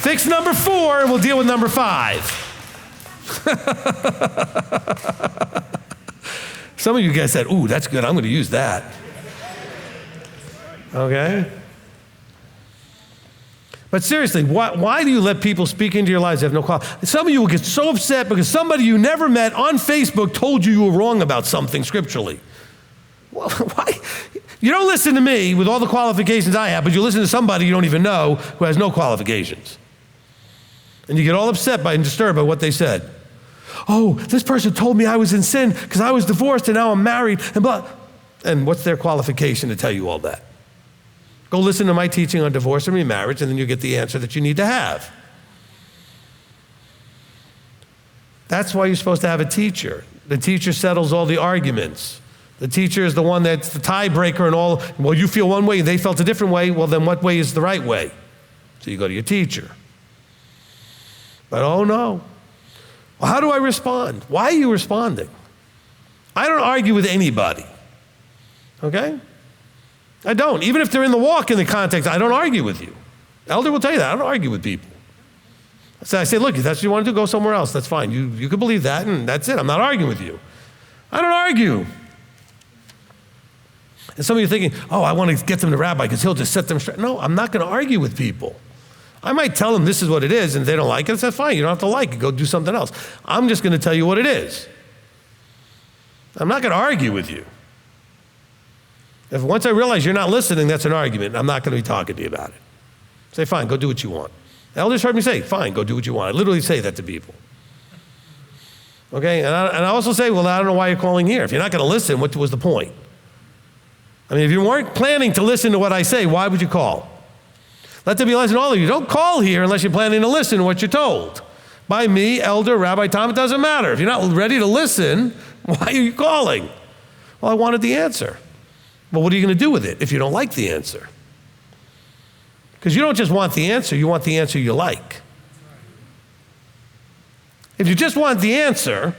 Fix number 4, and we'll deal with number 5. Some of you guys said, ooh, that's good, I'm going to use that. Okay? But seriously, why do you let people speak into your lives that have no quality? Some of you will get so upset because somebody you never met on Facebook told you were wrong about something scripturally. Well, why? You don't listen to me with all the qualifications I have, but you listen to somebody you don't even know who has no qualifications. And you get all upset and disturbed by what they said. Oh, this person told me I was in sin because I was divorced and now I'm married and blah. And what's their qualification to tell you all that? Go listen to my teaching on divorce and remarriage, and then you get the answer that you need to have. That's why you're supposed to have a teacher. The teacher settles all the arguments. The teacher is the one that's the tiebreaker and all. Well, you feel one way, they felt a different way. Well, then what way is the right way? So you go to your teacher. But oh no. Well, how do I respond? Why are you responding? I don't argue with anybody. Okay? I don't. Even if they're in the walk in the context, I don't argue with you. Elder will tell you that. I don't argue with people. So I say, look, if that's what you want to do, go somewhere else. That's fine. You can believe that, and that's it. I'm not arguing with you. I don't argue. And some of you are thinking, oh, I want to get them to rabbi because he'll just set them straight. No, I'm not going to argue with people. I might tell them this is what it is, and if they don't like it, that's fine. You don't have to like it. Go do something else. I'm just going to tell you what it is. I'm not going to argue with you. If once I realize you're not listening, that's an argument. I'm not going to be talking to you about it. Say, fine, go do what you want. Elders heard me say, fine, go do what you want. I literally say that to people. Okay, and I also say, well, I don't know why you're calling here. If you're not going to listen, what was the point? I mean, if you weren't planning to listen to what I say, why would you call? Let there be a lesson to all of you. Don't call here unless you're planning to listen to what you're told. By me, elder, Rabbi Tom, it doesn't matter. If you're not ready to listen, why are you calling? Well, I wanted the answer. Well, what are you going to do with it if you don't like the answer? Because you don't just want the answer, you want the answer you like. If you just want the answer,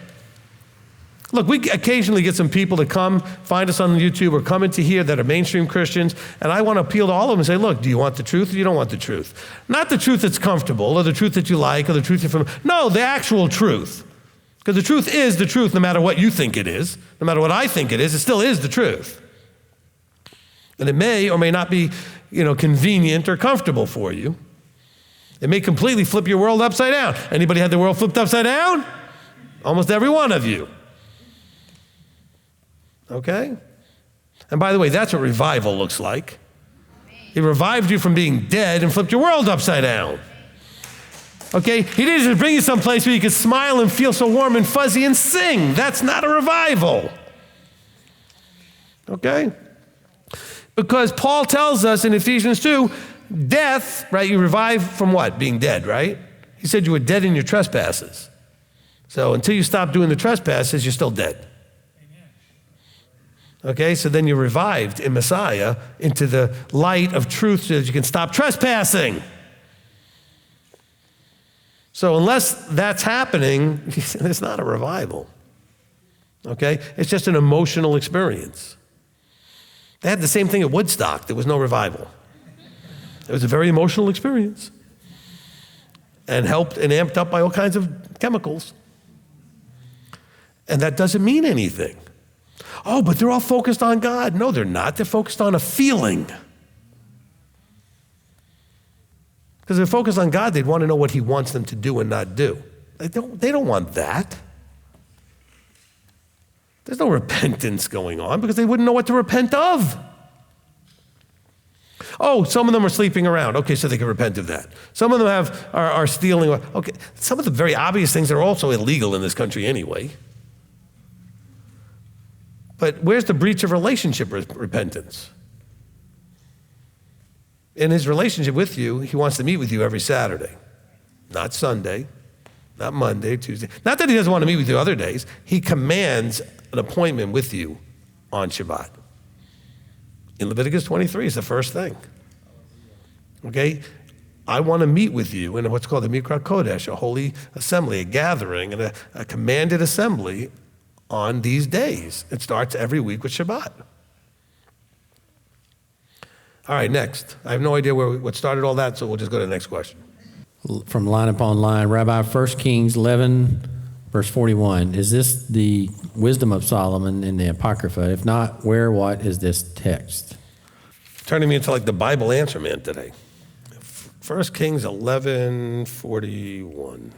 look, we occasionally get some people to come find us on YouTube or come into here that are mainstream Christians, and I want to appeal to all of them and say, look, do you want the truth or you don't want the truth? Not the truth that's comfortable or the truth that you like or the truth you're familiar. No, the actual truth. Because the truth is the truth no matter what you think it is, no matter what I think it still is the truth. And it may or may not be, convenient or comfortable for you. It may completely flip your world upside down. Anybody had the world flipped upside down? Almost every one of you. Okay? And by the way, that's what revival looks like. He revived you from being dead and flipped your world upside down. Okay? He didn't just bring you someplace where you could smile and feel so warm and fuzzy and sing. That's not a revival. Okay? Because Paul tells us in Ephesians 2, death, right? You revive from what? Being dead, right? He said you were dead in your trespasses. So until you stop doing the trespasses, you're still dead. Okay, so then you're revived in Messiah into the light of truth so that you can stop trespassing. So unless that's happening, it's not a revival. Okay, it's just an emotional experience. They had the same thing at Woodstock. There was no revival. It was a very emotional experience and helped and amped up by all kinds of chemicals. And that doesn't mean anything. Oh, but they're all focused on God. No, they're not. They're focused on a feeling. Because if they're focused on God, they'd want to know what he wants them to do and not do. They don't want that. There's no repentance going on because they wouldn't know what to repent of. Oh, some of them are sleeping around. Okay, so they can repent of that. Some of them are stealing. Okay, some of the very obvious things are also illegal in this country anyway. But where's the breach of relationship repentance? In his relationship with you, he wants to meet with you every Saturday, not Sunday, not Monday, Tuesday. Not that he doesn't want to meet with you other days. He commands an appointment with you on Shabbat. In Leviticus 23 is the first thing. Okay? I want to meet with you in what's called the Mikra Kodesh, a holy assembly, a gathering, and a commanded assembly on these days. It starts every week with Shabbat. All right, next. I have no idea what started all that, so we'll just go to the next question. From line upon line, Rabbi, 1 Kings 11, verse 41. Is this the wisdom of Solomon in the Apocrypha? If not, what is this text? Turning me into like the Bible answer man today. 1 Kings 11, 41.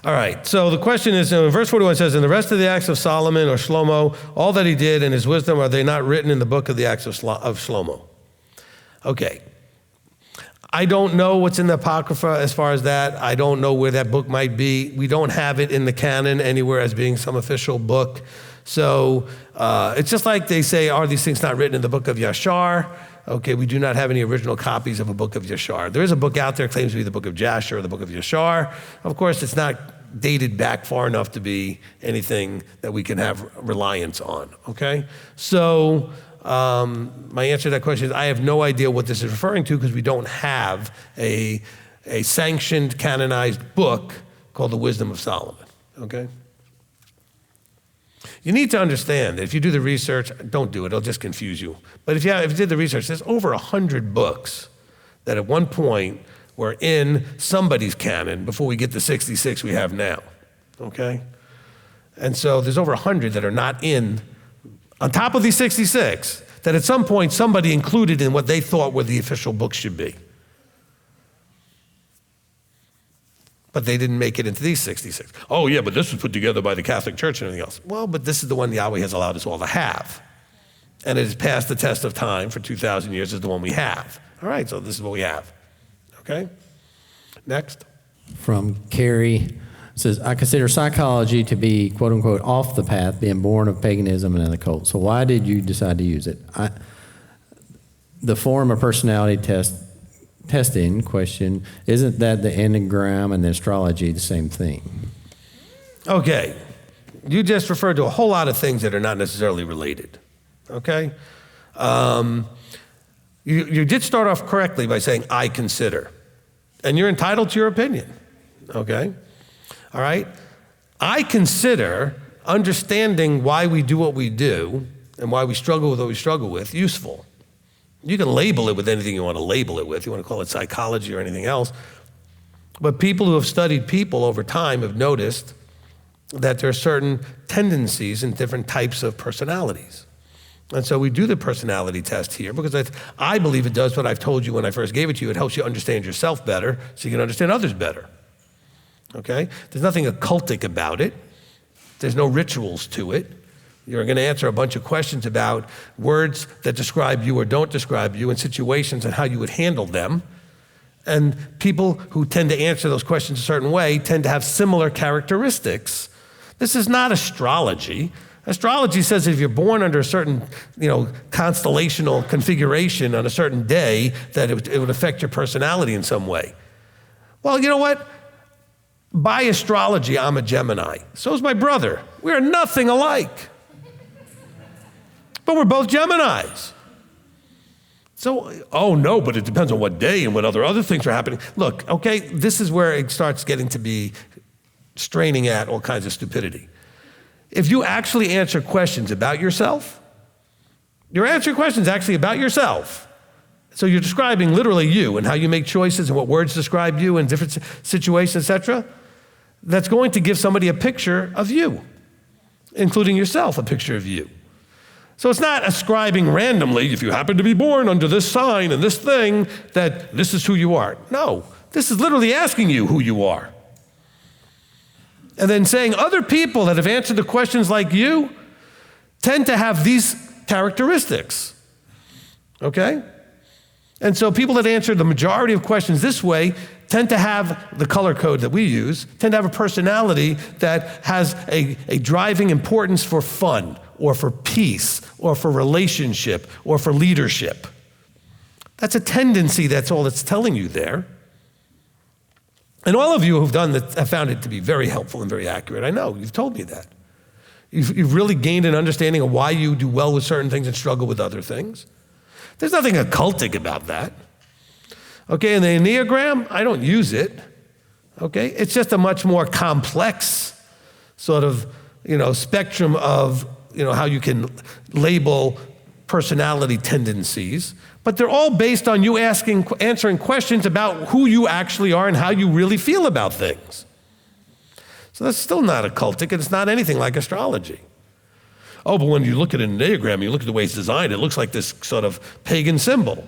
All right, so the question is, in verse 41 it says, "In the rest of the acts of Solomon or Shlomo, all that he did and his wisdom, are they not written in the book of the acts of Shlomo?" Okay. I don't know what's in the Apocrypha as far as that. I don't know where that book might be. We don't have it in the canon anywhere as being some official book. So it's just like they say, are these things not written in the book of Yashar? Okay, we do not have any original copies of a book of Yashar. There is a book out there that claims to be the book of Jasher or the book of Yashar. Of course, it's not dated back far enough to be anything that we can have reliance on, okay? So my answer to that question is I have no idea what this is referring to because we don't have a sanctioned, canonized book called the Wisdom of Solomon, okay? You need to understand that if you do the research, don't do it, it'll just confuse you. But if you did the research, there's over 100 books that at one point were in somebody's canon before we get the 66 we have now, okay? And so there's over 100 that are not in, on top of these 66, that at some point somebody included in what they thought were the official books should be. But they didn't make it into these 66. Oh yeah, but this was put together by the Catholic Church and everything else. Well, but this is the one Yahweh has allowed us all to have. And it has passed the test of time for 2,000 years as the one we have. All right, so this is what we have, okay? Next. From Carrie, says, I consider psychology to be, quote unquote, off the path, being born of paganism and an occult. So why did you decide to use it? The form of personality testing question, isn't that the enneagram and the astrology the same thing? Okay, you just referred to a whole lot of things that are not necessarily related, okay? You did start off correctly by saying, I consider, and you're entitled to your opinion, okay? All right? I consider understanding why we do what we do and why we struggle with what we struggle with useful. You can label it with anything you want to label it with. You want to call it psychology or anything else. But people who have studied people over time have noticed that there are certain tendencies in different types of personalities. And so we do the personality test here because I believe it does what I've told you when I first gave it to you. It helps you understand yourself better so you can understand others better. Okay? There's nothing occultic about it. There's no rituals to it. You're going to answer a bunch of questions about words that describe you or don't describe you and situations and how you would handle them. And people who tend to answer those questions a certain way tend to have similar characteristics. This is not astrology. Astrology says if you're born under a certain, constellational configuration on a certain day, that it would affect your personality in some way. Well, you know what? By astrology, I'm a Gemini. So is my brother. We are nothing alike. But we're both Geminis. So, oh no, but it depends on what day and what other things are happening. Look, okay, this is where it starts getting to be straining at all kinds of stupidity. If you actually answer questions about yourself, you're answering questions actually about yourself. So you're describing literally you and how you make choices and what words describe you in different situations, etc. That's going to give somebody a picture of you, including yourself, a picture of you. So it's not ascribing randomly, if you happen to be born under this sign and this thing, that this is who you are. No, this is literally asking you who you are. And then saying other people that have answered the questions like you tend to have these characteristics, okay? And so people that answer the majority of questions this way tend to have the color code that we use, tend to have a personality that has a driving importance for fun, or for peace, or for relationship, or for leadership. That's a tendency, that's all it's telling you there. And all of you who've done that have found it to be very helpful and very accurate. I know, you've told me that. You've really gained an understanding of why you do well with certain things and struggle with other things. There's nothing occultic about that. Okay, and the Enneagram, I don't use it. Okay, it's just a much more complex sort of, spectrum of, how you can label personality tendencies, but they're all based on you answering questions about who you actually are and how you really feel about things. So that's still not occultic, and it's not anything like astrology. Oh, but when you look at an Enneagram, you look at the way it's designed, it looks like this sort of pagan symbol.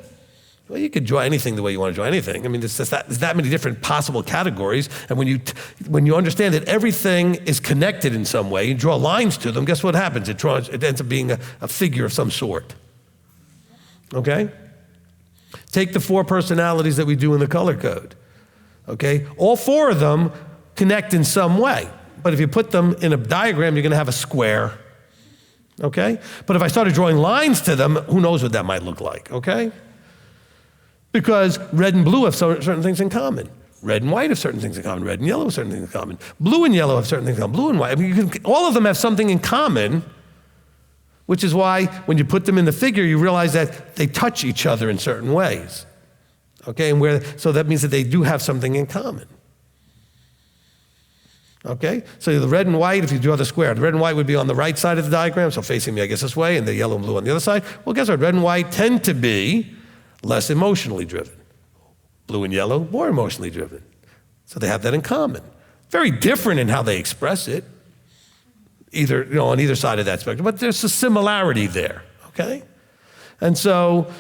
Well, you could draw anything the way you want to draw anything. I mean, there's that many different possible categories, and when you understand that everything is connected in some way, you draw lines to them, guess what happens? It ends up being a figure of some sort. Okay? Take the 4 personalities that we do in the color code. Okay? All 4 of them connect in some way, but if you put them in a diagram, you're going to have a square. Okay? But if I started drawing lines to them, who knows what that might look like, okay? Because red and blue have certain things in common. Red and white have certain things in common. Red and yellow have certain things in common. Blue and yellow have certain things in common. Blue and white. I mean, all of them have something in common, which is why when you put them in the figure, you realize that they touch each other in certain ways. Okay, so that means that they do have something in common. Okay, so the red and white, if you draw the square, the red and white would be on the right side of the diagram, so facing me, I guess, this way, and the yellow and blue on the other side. Well, guess what? Red and white tend to be less emotionally driven. Blue and yellow, more emotionally driven. So they have that in common. Very different in how they express it, on either side of that spectrum, but there's a similarity there, okay? And so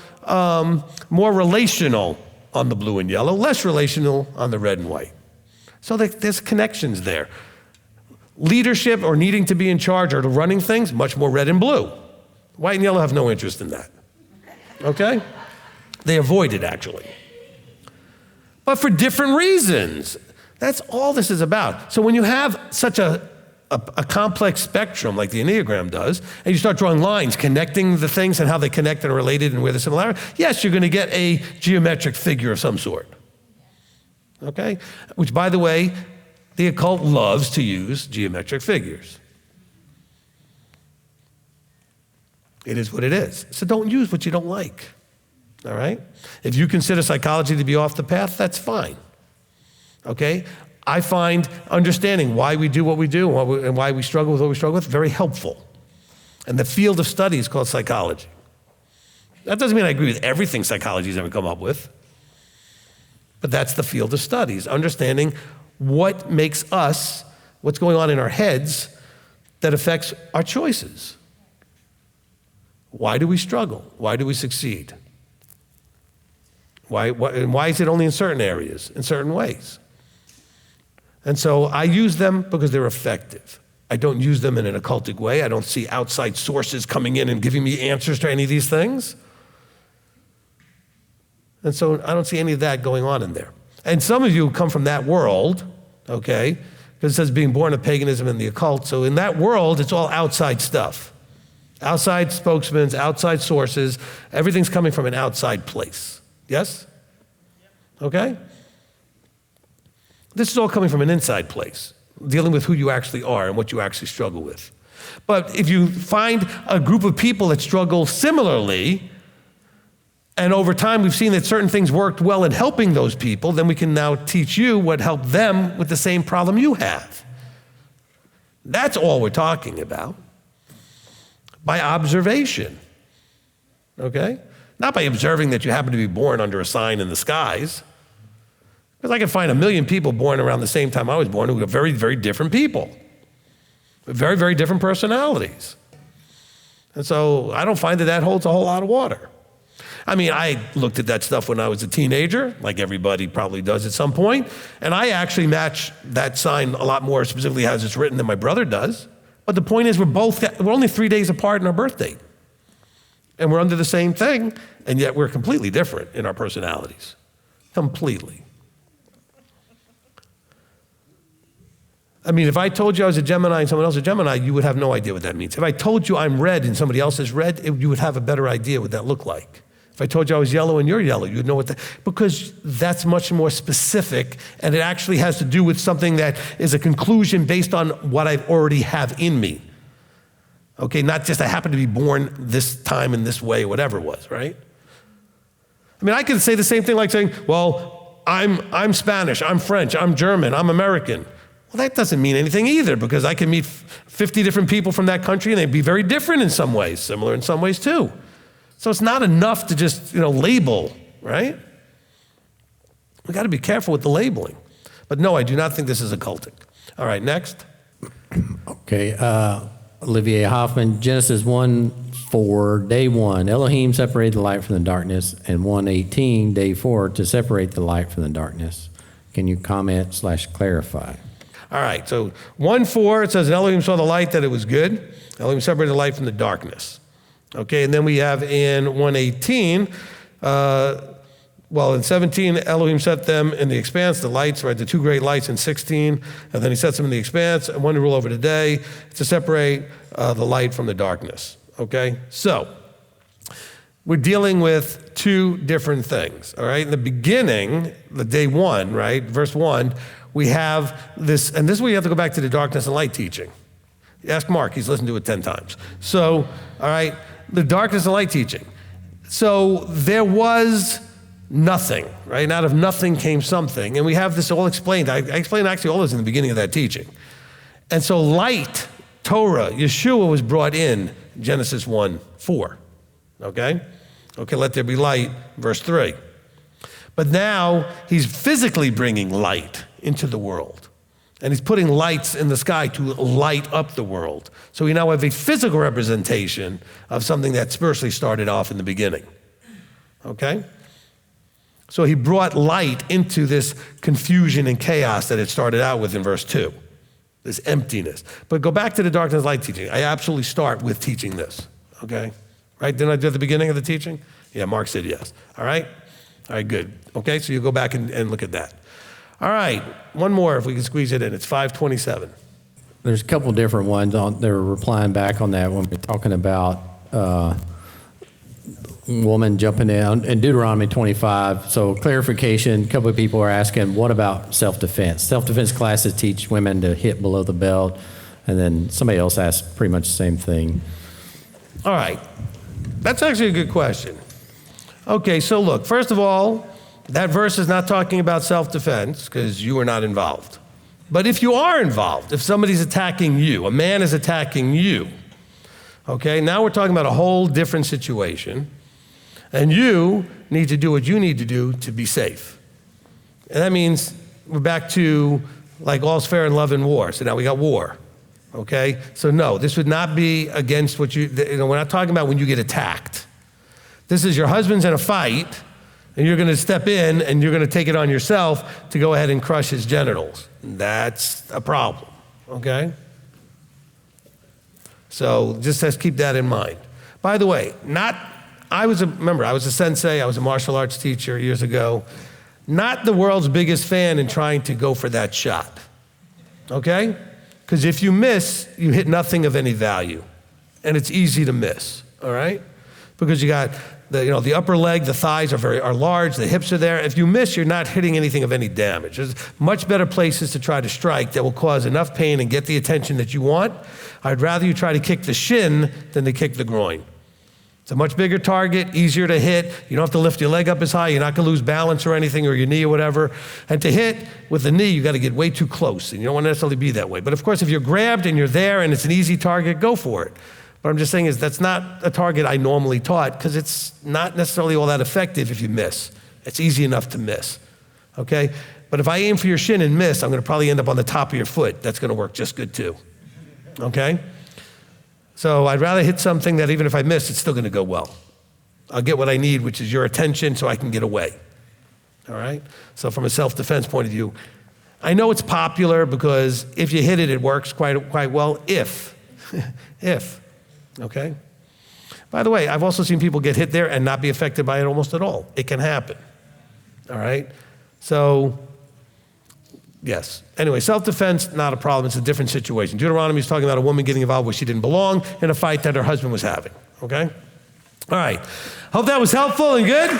more relational on the blue and yellow, less relational on the red and white. So there's connections there. Leadership or needing to be in charge or running things, much more red and blue. White and yellow have no interest in that, okay? They avoid it, actually. But for different reasons. That's all this is about. So when you have such a complex spectrum like the Enneagram does, and you start drawing lines connecting the things and how they connect and are related and where the similarity, yes, you're going to get a geometric figure of some sort. Okay? Which, by the way, the occult loves to use geometric figures. It is what it is. So don't use what you don't like. All right? If you consider psychology to be off the path, that's fine. Okay? I find understanding why we do what we do and why we struggle with what we struggle with very helpful. And the field of study is called psychology. That doesn't mean I agree with everything psychology's ever come up with, but that's the field of studies, understanding what makes us, what's going on in our heads that affects our choices. Why do we struggle? Why do we succeed? And why is it only in certain areas, in certain ways? And so I use them because they're effective. I don't use them in an occultic way. I don't see outside sources coming in and giving me answers to any of these things. And so I don't see any of that going on in there. And some of you come from that world, okay, because it says being born of paganism and the occult. So in that world, it's all outside stuff. Outside spokesmen, outside sources, everything's coming from an outside place. Yes? Okay? This is all coming from an inside place, dealing with who you actually are and what you actually struggle with. But if you find a group of people that struggle similarly, and over time we've seen that certain things worked well in helping those people, then we can now teach you what helped them with the same problem you have. That's all we're talking about. By observation, okay? Not by observing that you happen to be born under a sign in the skies. Because I can find 1 million people born around the same time I was born who are very, very different people. With very, very different personalities. And so I don't find that holds a whole lot of water. I mean, I looked at that stuff when I was a teenager, like everybody probably does at some point, and I actually match that sign a lot more specifically as it's written than my brother does. But the point is we're only 3 days apart in our birth date. And we're under the same thing, and yet we're completely different in our personalities. Completely. I mean, if I told you I was a Gemini and someone else is a Gemini, you would have no idea what that means. If I told you I'm red and somebody else is red, you would have a better idea what that looked like. If I told you I was yellow and you're yellow, you'd know what that, because that's much more specific, and it actually has to do with something that is a conclusion based on what I already have in me. Okay, not just I happen to be born this time in this way, whatever it was, right? I mean, I could say the same thing like saying, well, I'm Spanish, I'm French, I'm German, I'm American. Well, that doesn't mean anything either, because I can meet 50 different people from that country and they'd be very different in some ways, similar in some ways too. So it's not enough to just, label, right? We got to be careful with the labeling. But no, I do not think this is occultic. All right, next. Okay, Olivier Hoffman, Genesis 1:4, day 1, Elohim separated the light from the darkness, and 1:18, day 4, to separate the light from the darkness. Can you comment/clarify? All right, so 1:4, it says, Elohim saw the light, that it was good. Elohim separated the light from the darkness. Okay, and then we have in 1:18, in 17, Elohim set them in the expanse, the lights, right, the 2 great lights in 16, and then he sets them in the expanse, and one to rule over the day, to separate the light from the darkness. Okay, so we're dealing with two different things, all right? In the beginning, the day one, right, verse 1, we have this, and this is where you have to go back to the darkness and light teaching. Ask Mark, he's listened to it 10 times. So, all right, the darkness and light teaching. So there was nothing, right? And out of nothing came something. And we have this all explained. I explained actually all this in the beginning of that teaching. And so light, Torah, Yeshua was brought in, Genesis 1:4, okay? Okay, let there be light, verse 3. But now he's physically bringing light into the world. And he's putting lights in the sky to light up the world. So we now have a physical representation of something that spiritually started off in the beginning, okay? So he brought light into this confusion and chaos that it started out with in verse 2, this emptiness. But go back to the darkness light teaching. I absolutely start with teaching this, okay? Right? Didn't I do at the beginning of the teaching? Yeah, Mark said yes. All right? All right, good. Okay, so you go back and look at that. All right, one more if we can squeeze it in. It's 5:27. There's a couple different ones. They're replying back on that when we're talking about woman jumping in Deuteronomy 25. So clarification, a couple of people are asking, what about self-defense? Self-defense classes teach women to hit below the belt. And then somebody else asked pretty much the same thing. All right, that's actually a good question. Okay, so look, first of all, that verse is not talking about self-defense because you are not involved. But if you are involved, if somebody's attacking you, a man is attacking you, okay, now we're talking about a whole different situation. And you need to do what you need to do to be safe. And that means we're back to like all's fair in love and war. So now we got war, okay? So no, this would not be against what we're not talking about when you get attacked. This is your husband's in a fight, and you're gonna step in and you're gonna take it on yourself to go ahead and crush his genitals. That's a problem, okay? So just let's keep that in mind. By the way, I was a sensei, I was a martial arts teacher years ago, not the world's biggest fan in trying to go for that shot, okay? Because if you miss, you hit nothing of any value, and it's easy to miss, all right? Because you got the upper leg, the thighs are large, the hips are there. If you miss, you're not hitting anything of any damage. There's much better places to try to strike that will cause enough pain and get the attention that you want. I'd rather you try to kick the shin than to kick the groin. It's a much bigger target, easier to hit. You don't have to lift your leg up as high. You're not gonna lose balance or anything, or your knee or whatever. And to hit with the knee, you gotta get way too close, and you don't wanna necessarily be that way. But of course, if you're grabbed and you're there and it's an easy target, go for it. What I'm just saying is that's not a target I normally taught because it's not necessarily all that effective if you miss. It's easy enough to miss, okay? But if I aim for your shin and miss, I'm gonna probably end up on the top of your foot. That's gonna work just good too, okay? So I'd rather hit something that even if I miss, it's still gonna go well. I'll get what I need, which is your attention so I can get away, all right? So from a self-defense point of view, I know it's popular because if you hit it, it works quite well if, okay? By the way, I've also seen people get hit there and not be affected by it almost at all. It can happen, all right? So, yes. Anyway, self-defense, not a problem. It's a different situation. Deuteronomy is talking about a woman getting involved where she didn't belong in a fight that her husband was having, okay? All right. Hope that was helpful and good.